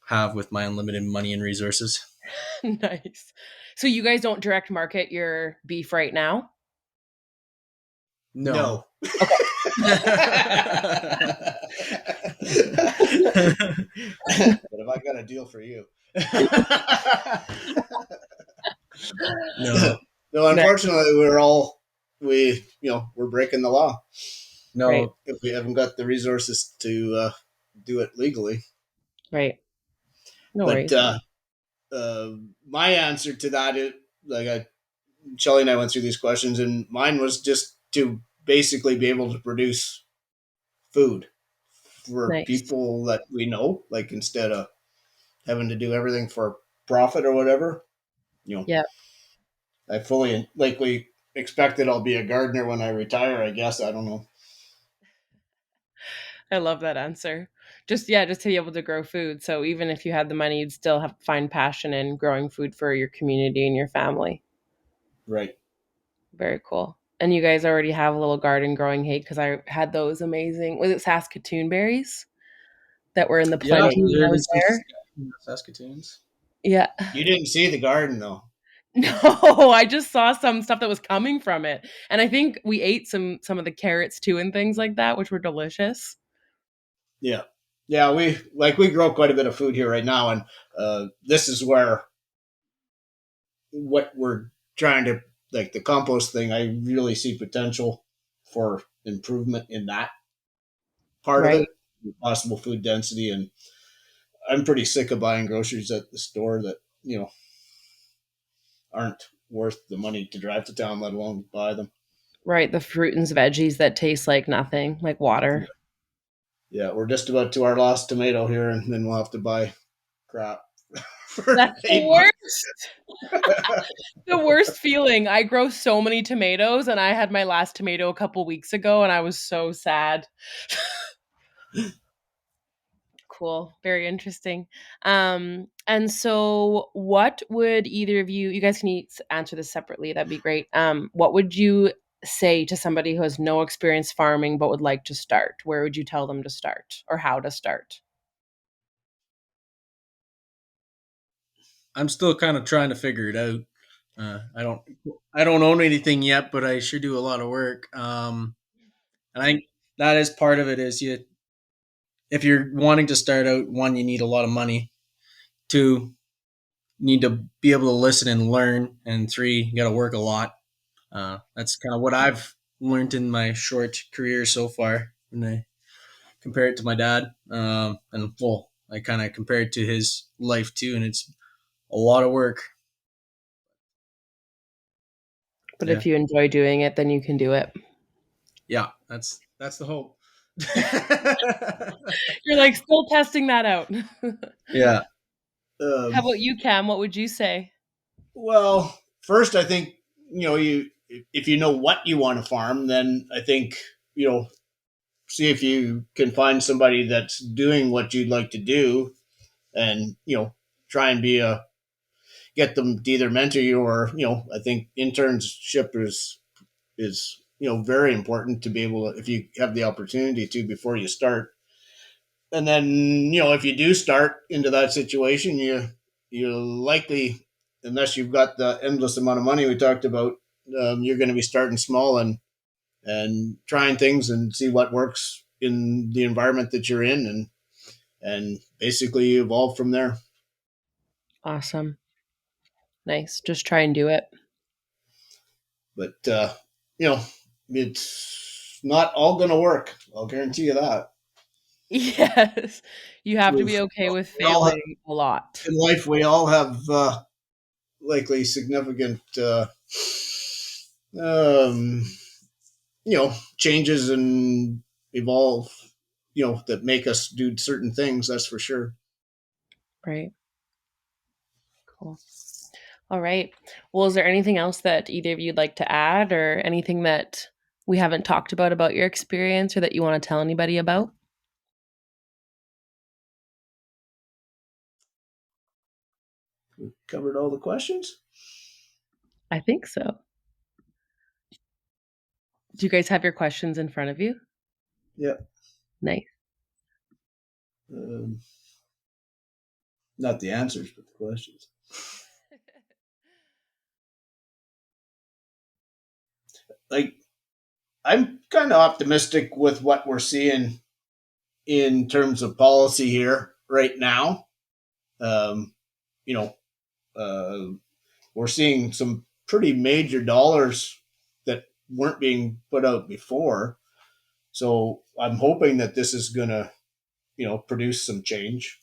have with my unlimited money and resources. Nice. So you guys don't direct market your beef right now? No. No. Okay. But if I got a deal for you. No. No, No, unfortunately, we're breaking the law right, No. if we haven't got the resources to do it legally. right. No But worries. uh, my answer to that is Shelly and I went through these questions, and mine was just to basically be able to produce food for Nice. people that we know, like instead of having to do everything for profit or whatever. You know, Yeah, I fully likely expected I'll be a gardener when I retire. I guess I don't know. I love that answer. Just yeah, just to be able to grow food. So even if you had the money, you'd still have to find passion in growing food for your community and your family. Right. Very cool. And you guys already have a little garden growing hay because I had those amazing. Was it Saskatoon berries that were in the Yeah, plenty when I there was is some there? Saskatoons. Yeah. You didn't see the garden though. No, I just saw some stuff that was coming from it. And I think we ate some of the carrots too and things like that, which were delicious. Yeah. Yeah, we grow quite a bit of food here right now, and this is where what we're trying to like the compost thing. I really see potential for improvement in that part of Right. it, possible food density, and I'm pretty sick of buying groceries at the store that aren't worth the money to drive to town, let alone buy them. Right. The fruit and veggies that taste like nothing, like water. Yeah, we're just about to our last tomato here, and then we'll have to buy crap for That's the 8 months. worst. The worst feeling. I grow so many tomatoes and I had my last tomato a couple weeks ago and I was so sad. Cool. Very interesting. And so what would either of you guys can answer this separately, that'd be great. What would you say to somebody who has no experience farming but would like to start? Where would you tell them to start or how to start? I'm still kind of trying to figure it out. I don't own anything yet, but I sure do a lot of work. And I think that is part of it. Is you if you're wanting to start out, one, you need a lot of money. Two, you need to be able to listen and learn, and three, you got to work a lot. That's kind of what I've learned in my short career so far. When I compare it to my dad, and well, I kind of compare it to his life too, and it's a lot of work. But Yeah, if you enjoy doing it, then you can do it. yeah, that's the hope. You're like still testing that out. Yeah, How Um, about you, Cam? What would you say? well, first, I think you if you know what you want to farm, then I think see if you can find somebody that's doing what you'd like to do, and try and be a get them to either mentor you or I think internship is very important to be able to if you have the opportunity to before you start. And then if you do start into that situation, you likely, unless you've got the endless amount of money we talked about, you're going to be starting small and trying things and see what works in the environment that you're in, and basically evolve from there. Awesome. Nice. Just try and do it. But you know it's not all going to work, I'll guarantee you that. Yes. You have to We've be okay with we all have, failing a lot. in life we all have likely significant um, changes and evolve, that make us do certain things. That's for sure. Right. Cool. All right. Well, is there anything else that either of you'd like to add or anything that we haven't talked about your experience or that you want to tell anybody about? We covered all the questions. I think so. Do you guys have your questions in front of you? Yeah. Nice. Um, not the answers, but the questions. Like, I'm kind of optimistic with what we're seeing in terms of policy here right now. Um, you know, uh, we're seeing some pretty major dollars that weren't being put out before. So I'm hoping that this is going to, produce some change.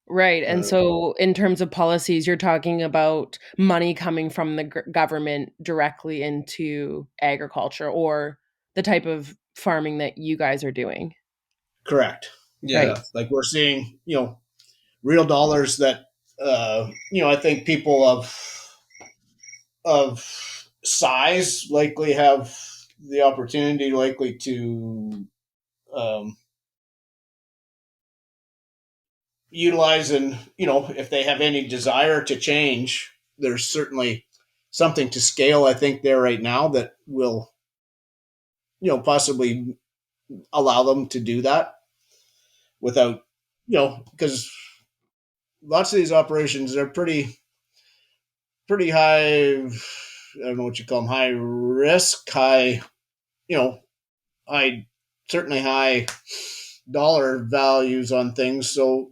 Right. And Uh, so, in terms of policies, you're talking about money coming from the government directly into agriculture or the type of farming that you guys are doing. correct. Yeah. Right. Yeah. Like we're seeing, real dollars that, I think people of size likely have the opportunity likely to um, utilize, and if they have any desire to change, there's certainly something to scale, I think, there right now that will possibly allow them to do that without, because lots of these operations are pretty high. I don't know what you call them, high risk, high, you know high, certainly high dollar values on things. So,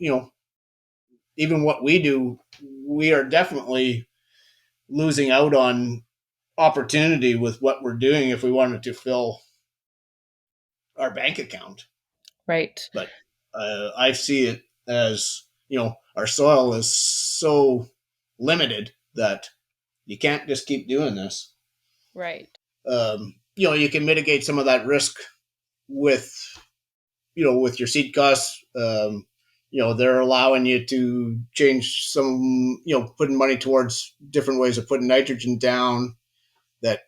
even what we do, we are definitely losing out on opportunity with what we're doing if we wanted to fill our bank account. Right. But I see it as, our soil is so limited that you can't just keep doing this. Right. You can mitigate some of that risk with, with your seed costs. They're allowing you to change some, putting money towards different ways of putting nitrogen down that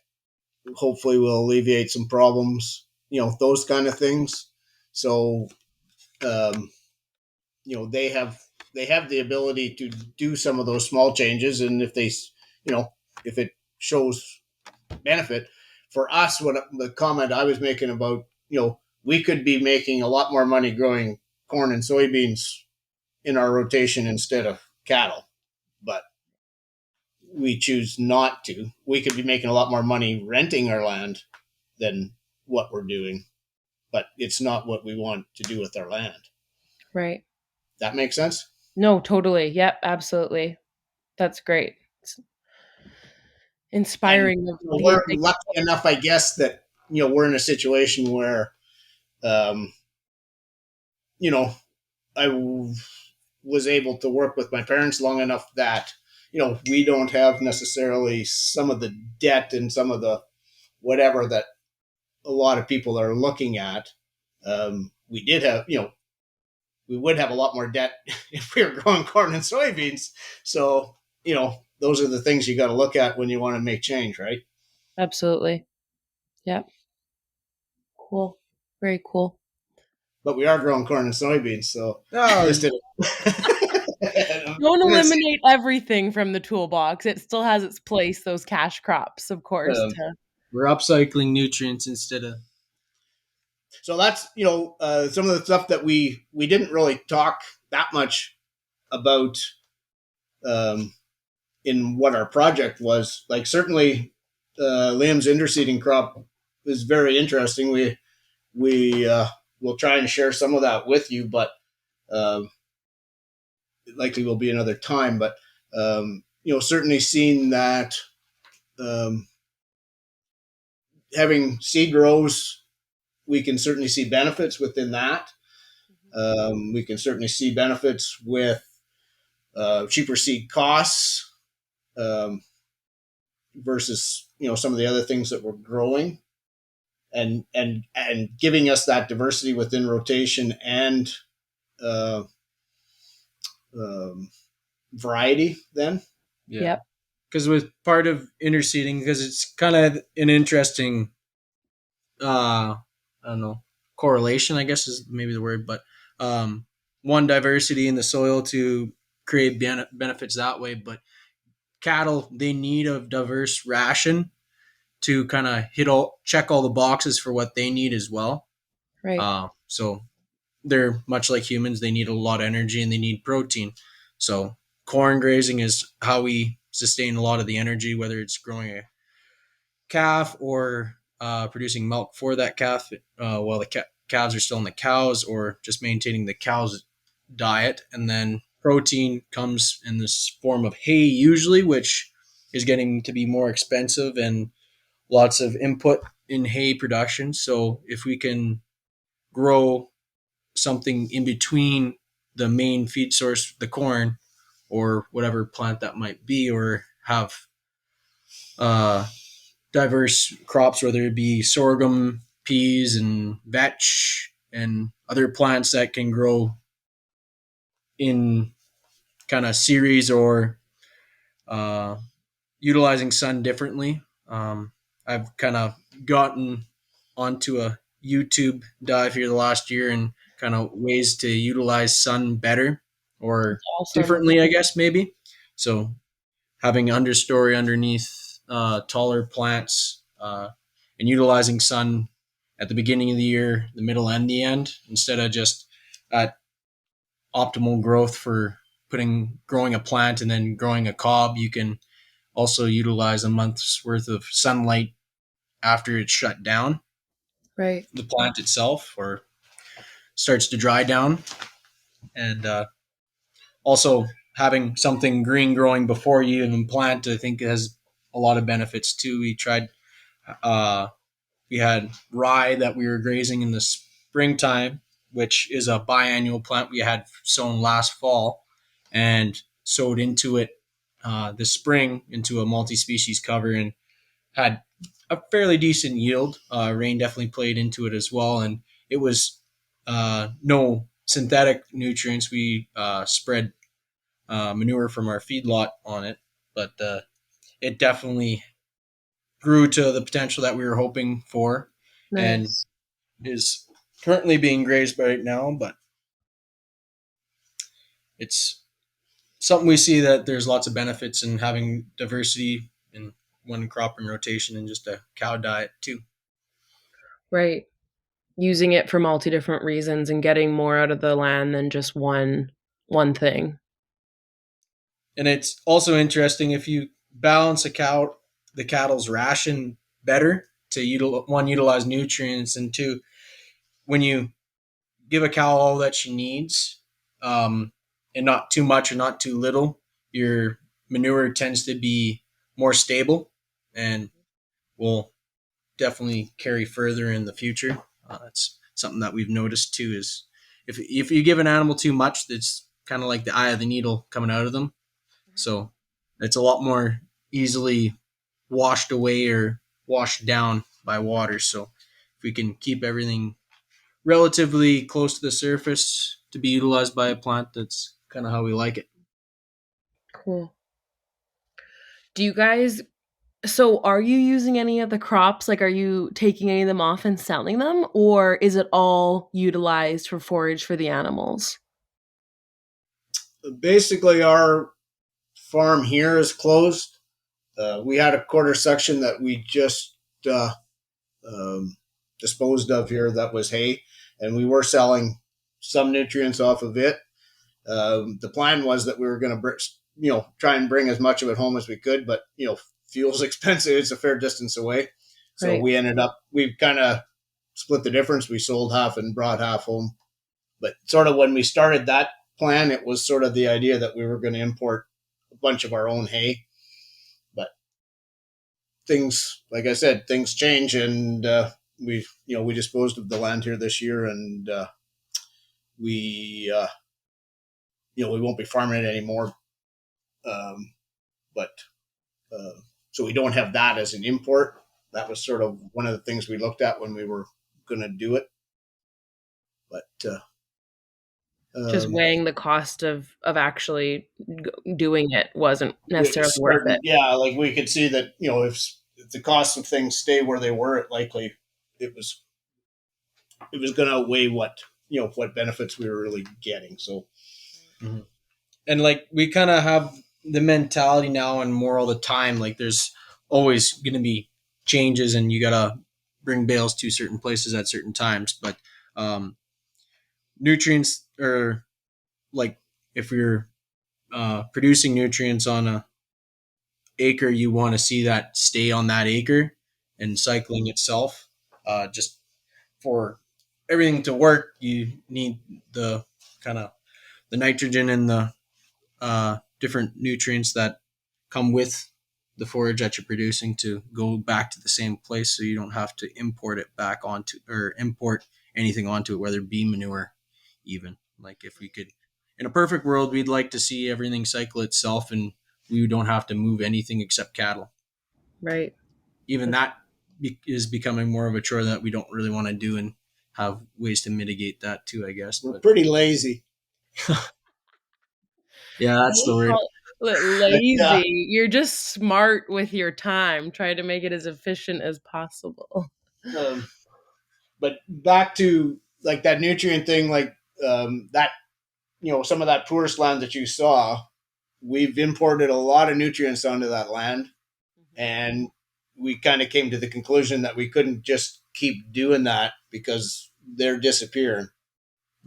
hopefully will alleviate some problems, those kind of things. So, um, they have the ability to do some of those small changes. And if they, if it shows benefit for us, what the comment I was making about, we could be making a lot more money growing corn and soybeans in our rotation instead of cattle, but we choose not to. We could be making a lot more money renting our land than what we're doing, but it's not what we want to do with our land. Right. That makes sense? No, totally. Yep, absolutely. That's great. It's And inspiring of the we're lucky enough, I guess, that we're in a situation where, um, you know, was able to work with my parents long enough that we don't have necessarily some of the debt and some of the whatever that a lot of people are looking at. We did have, we would have a lot more debt if we were growing corn and soybeans. So, those are the things you got to look at when you want to make change, right? Absolutely. Yep. Cool. Very cool. But we are growing corn and soybeans, so Oh, just did Don't it. eliminate everything from the toolbox. It still has its place, those cash crops, of course. um, we're upcycling nutrients instead of. so that's some of the stuff that we didn't really talk that much about, um, in what our project was. Like, certainly, Liam's interseeding crop is very interesting. We will try and share some of that with you, but it likely will be another time. But certainly seen that, um, having seed rows, we can certainly see benefits within that. We can certainly see benefits with cheaper seed costs, um, versus some of the other things that we're growing, and giving us that diversity within rotation and uh, um, variety. Then, Yeah. Yep. Because with part of interseeding, because it's kind of an interesting I don't know, correlation, I guess is maybe the word, but um, one, diversity in the soil to create benefits that way. But cattle, they need a diverse ration to kind of check all the boxes for what they need as well. Right. So they're much like humans. They need a lot of energy and they need protein. So corn grazing is how we sustain a lot of the energy, whether it's growing a calf or producing milk for that calf while the calves are still in the cows, or just maintaining the cows' diet. And then protein comes in this form of hay, usually, which is getting to be more expensive and lots of input in hay production. So if we can grow something in between the main feed source, the corn, or whatever plant that might be, or have uh, diverse crops, whether it be sorghum, peas, and vetch, and other plants that can grow in kind of series or uh, utilizing sun differently. I've kind of gotten onto a YouTube dive here the last year and kind of ways to utilize sun better or Awesome. differently, I guess, maybe. So having understory underneath taller plants and utilizing sun at the beginning of the year, the middle, and the end, instead of just at optimal growth for putting growing a plant and then growing a cob. You can also utilize a month's worth of sunlight after it's shut down, Right. the plant itself, or starts to dry down. And also having something green growing before you even plant, I think, has a lot of benefits too. Uh, we had rye that we were grazing in the springtime, which is a biannual plant we had sown last fall and sowed into it this spring into a multi-species cover, and had a fairly decent yield. Rain definitely played into it as well, and it was no synthetic nutrients. We spread manure from our feedlot on it, but it definitely grew to the potential that we were hoping for, and Nice. is currently being grazed right now. But it's something we see that there's lots of benefits in having diversity in one crop and rotation and just a cow diet too. Right. Using it for multi different reasons and getting more out of the land than just one thing. And it's also interesting if you balance the cattle's ration better to one, utilize nutrients, and two, when you give a cow all that she needs, um, and not too much or not too little, your manure tends to be more stable and will definitely carry further in the future. That's something that we've noticed too. Is if you give an animal too much, it's kind of like the eye of the needle coming out of them. So it's a lot more easily washed away or washed down by water. So if we can keep everything relatively close to the surface to be utilized by a plant, that's kind of how we like it. Cool. Do you guys So are you using any of the crops? Like, are you taking any of them off and selling them, or is it all utilized for forage for the animals? Basically, our farm here is closed. We had a quarter section that we just uh, um, disposed of here that was hay, and we were selling some nutrients off of it. The plan was that we were going to, try and bring as much of it home as we could, but fuel's expensive. It's a fair distance away, so Right. we kind of split the difference. We sold half and brought half home. But sort of when we started that plan, it was sort of the idea that we were going to import a bunch of our own hay. But things, like I said, things change, and we disposed of the land here this year, and we we won't be farming it anymore. Um, but so we don't have that as an import. That was sort of one of the things we looked at when we were going to do it. But Just um, weighing the cost of actually doing it wasn't necessarily worth certain, it. yeah, like we could see that if the costs of things stay where they were, it likely it was it was going to outweigh what what benefits we were really getting. So Mhm. And like we kind of have the mentality now and more all the time. Like there's always going to be changes, and you gotta bring bales to certain places at certain times. But um, nutrients are like if you're producing nutrients on a acre, you want to see that stay on that acre and cycling itself. Just for everything to work, you need the kind of the nitrogen and the different nutrients that come with the forage that you're producing to go back to the same place, so you don't have to import it back onto or import anything onto it, whether it be manure. Even like if we could, in a perfect world, we'd like to see everything cycle itself and we don't have to move anything except cattle. Right. Even that is becoming more of a chore that we don't really want to do, and have ways to mitigate that too, I guess. we're But pretty lazy. yeah, that's the Don't word. call it Yeah. lazy. You're just smart with your time. Try to make it as efficient as possible. Um, but back to like that nutrient thing, like that some of that tourist land that you saw, we've imported a lot of nutrients onto that land, and we kind of came to the conclusion that we couldn't just keep doing that because they're disappearing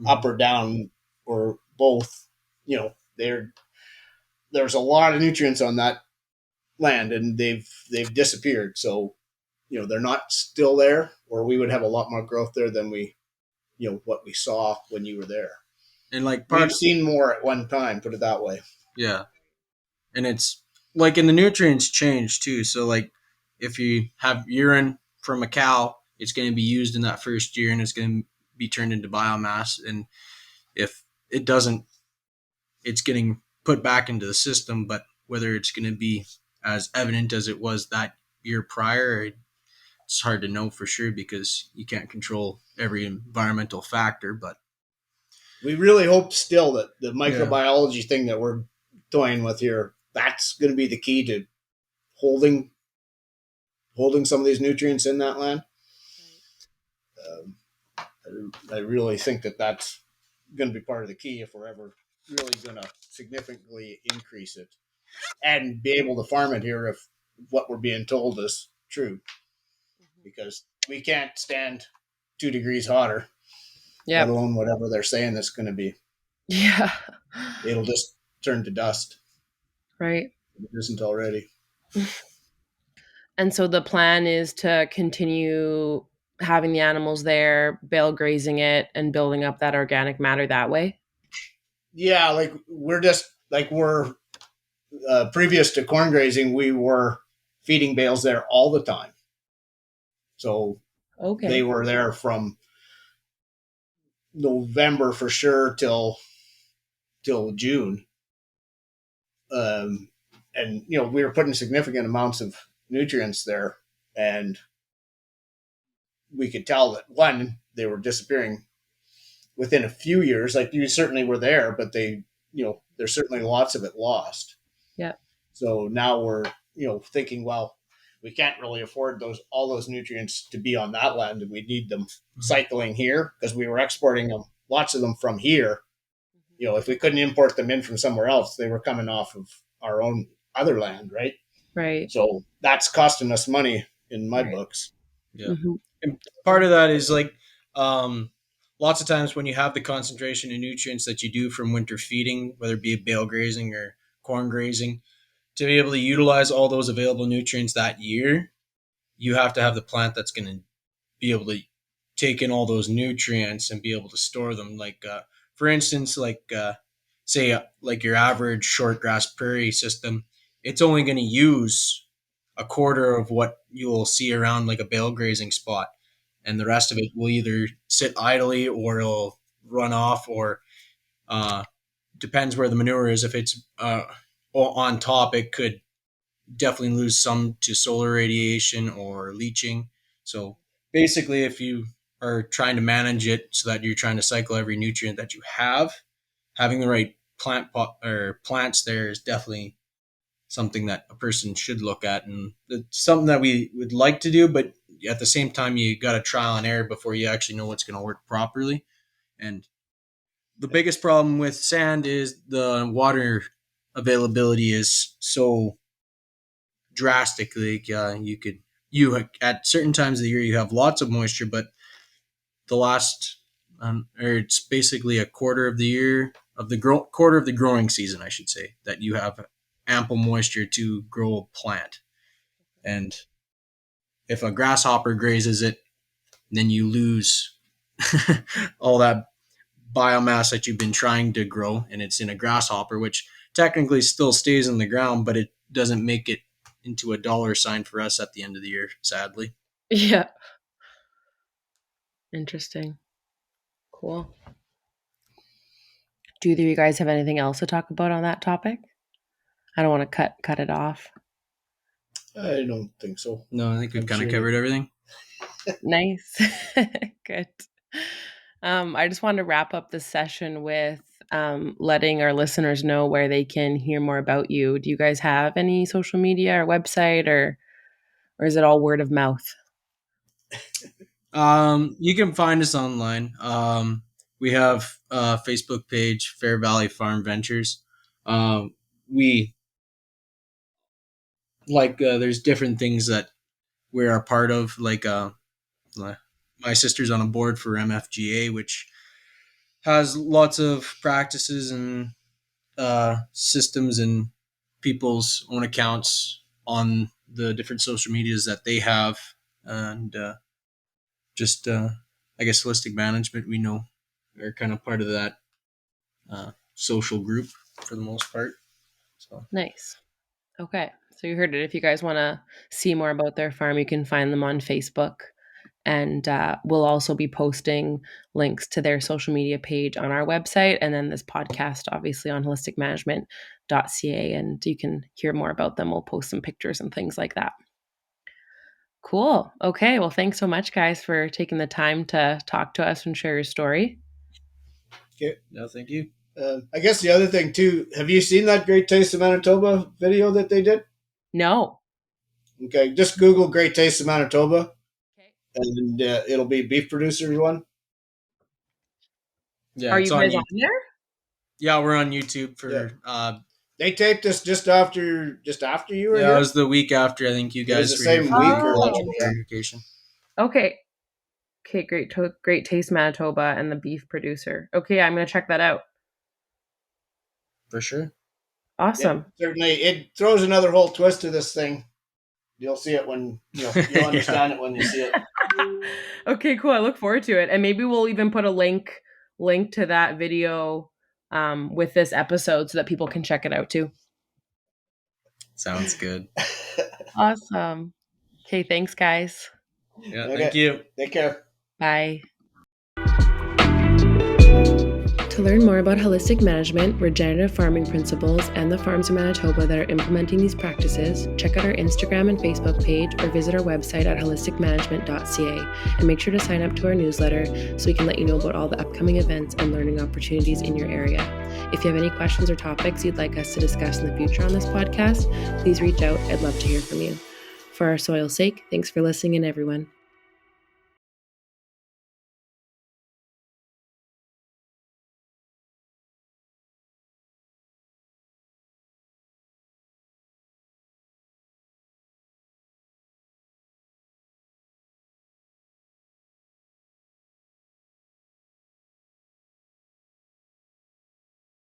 up Mhm. or down or both. There's a lot of nutrients on that land, and they've disappeared. So they're not still there, or we would have a lot more growth there than we what we saw when you were there. And like We've part, seen more at one time, put it that way. yeah, and it's like, and the nutrients change too. So like if you have urine from a cow, it's going to be used in that first year and it's going to be turned into biomass. And if it doesn't, it's getting put back into the system. But whether it's going to be as evident as it was that year prior, it's hard to know for sure because you can't control every environmental factor. But We really hope still that the yeah, microbiology thing that we're toying with here, that's going to be the key to holding some of these nutrients in that land. Um, I really think that that's going to be part of the key if we're ever really going to significantly increase it and be able to farm it here if what we're being told is true, because we can't stand 2 degrees hotter, let Yep. alone whatever they're saying it's going to be. Yeah. It'll just turn to dust. Right. It isn't already. And so the plan is to continue having the animals there, bale grazing it, and building up that organic matter that way. Yeah, like we're previous to corn grazing, we were feeding bales there all the time. So they Okay. were there from November for sure till June. Um, and we were putting significant amounts of nutrients there, and we could tell that one, they were disappearing within a few years. Like you certainly were there, but there's certainly lots of it lost. Yep. So now we're thinking, well, we can't really afford all those nutrients to be on that land, and we need them cycling here because we were exporting them, lots of them from here. If we couldn't import them in from somewhere else, they were coming off of our own other land, right? Right. So that's costing us money in my Right. books. yeah. Hmm. And part of that is like um, lots of times when you have the concentration of nutrients that you do from winter feeding, whether it be bale grazing or corn grazing, to be able to utilize all those available nutrients that year, you have to have the plant that's going to be able to take in all those nutrients and be able to store them. Like, for instance, like say like your average short grass prairie system, it's only going to use a quarter of what you'll see around like a bale grazing spot, and the rest of it will either sit idly or it'll run off, or uh, depends where the manure is. If it's on top, it could definitely lose some to solar radiation or leaching. So basically, if you are trying to manage it so that you're trying to cycle every nutrient that you have, having the right plant pot or plants there is definitely something that a person should look at, and it's something that we would like to do, but at the same time, you got to trial and error before you actually know what's going to work properly. And the biggest problem with sand is the water availability is so drastically. You at certain times of the year you have lots of moisture, but the last or it's basically a quarter of the year of the quarter of the growing season, I should say, that you have ample moisture to grow a plant. And if a grasshopper grazes it, then you lose all that biomass that you've been trying to grow, and it's in a grasshopper, which technically still stays in the ground, but it doesn't make it into a dollar sign for us at the end of the year, sadly. Yeah. Interesting. Cool. Do either of you guys have anything else to talk about on that topic? I don't want to cut it off. I don't think so. No, I think we've I'm kind of sure. covered everything. Nice. Good. I just wanted to wrap up the session with letting our listeners know where they can hear more about you. Do you guys have any social media or website, or is it all word of mouth? You can find us online. We have a Facebook page, Fair Valley Farm Ventures. We there's different things that we're a part of. My sister's on a board for MFGA, which has lots of practices and systems and people's own accounts on the different social medias that they have, and I guess holistic management. We know are kind of part of that social group for the most part. So Nice. Okay. So you heard it. If you guys want to see more about their farm, you can find them on Facebook. And we'll also be posting links to their social media page on our website, and then this podcast, obviously, on holisticmanagement.ca. And you can hear more about them. We'll post some pictures and things like that. Cool. Okay. Well, thanks so much, guys, for taking the time to talk to us and share your story. Okay. no, thank you. I guess the other thing too. Have you seen that Great Taste of Manitoba video that they did? No. Okay, just Google Great Taste of Manitoba, Okay. and it'll be beef producers one. Yeah, Are it's you on guys you. on there? Yeah, we're on YouTube for. Yeah. They taped this just after you were Yeah, here. it was the week after. I think you It was guys the were here same for week the or ecological yeah. verification. Okay. Okay, Great Taste Manitoba and the beef producer. Okay, I'm going to check that out. For sure. Awesome. Certainly, it throws another whole twist to this thing. You'll see it when you'll understand it when you see it. Okay, cool. I look forward to it. And maybe we'll even put a link to that video with this episode so that people can check it out too. Sounds good. Awesome. Okay, thanks guys. Yeah, Okay. thank you. Take care. Bye. To learn more about holistic management, regenerative farming principles, and the farms in Manitoba that are implementing these practices, check out our Instagram and Facebook page or visit our website at holisticmanagement.ca, and make sure to sign up to our newsletter so we can let you know about all the upcoming events and learning opportunities in your area. If you have any questions or topics you'd like us to discuss in the future on this podcast, please reach out. I'd love to hear from you. For our soil's sake, thanks for listening in, everyone.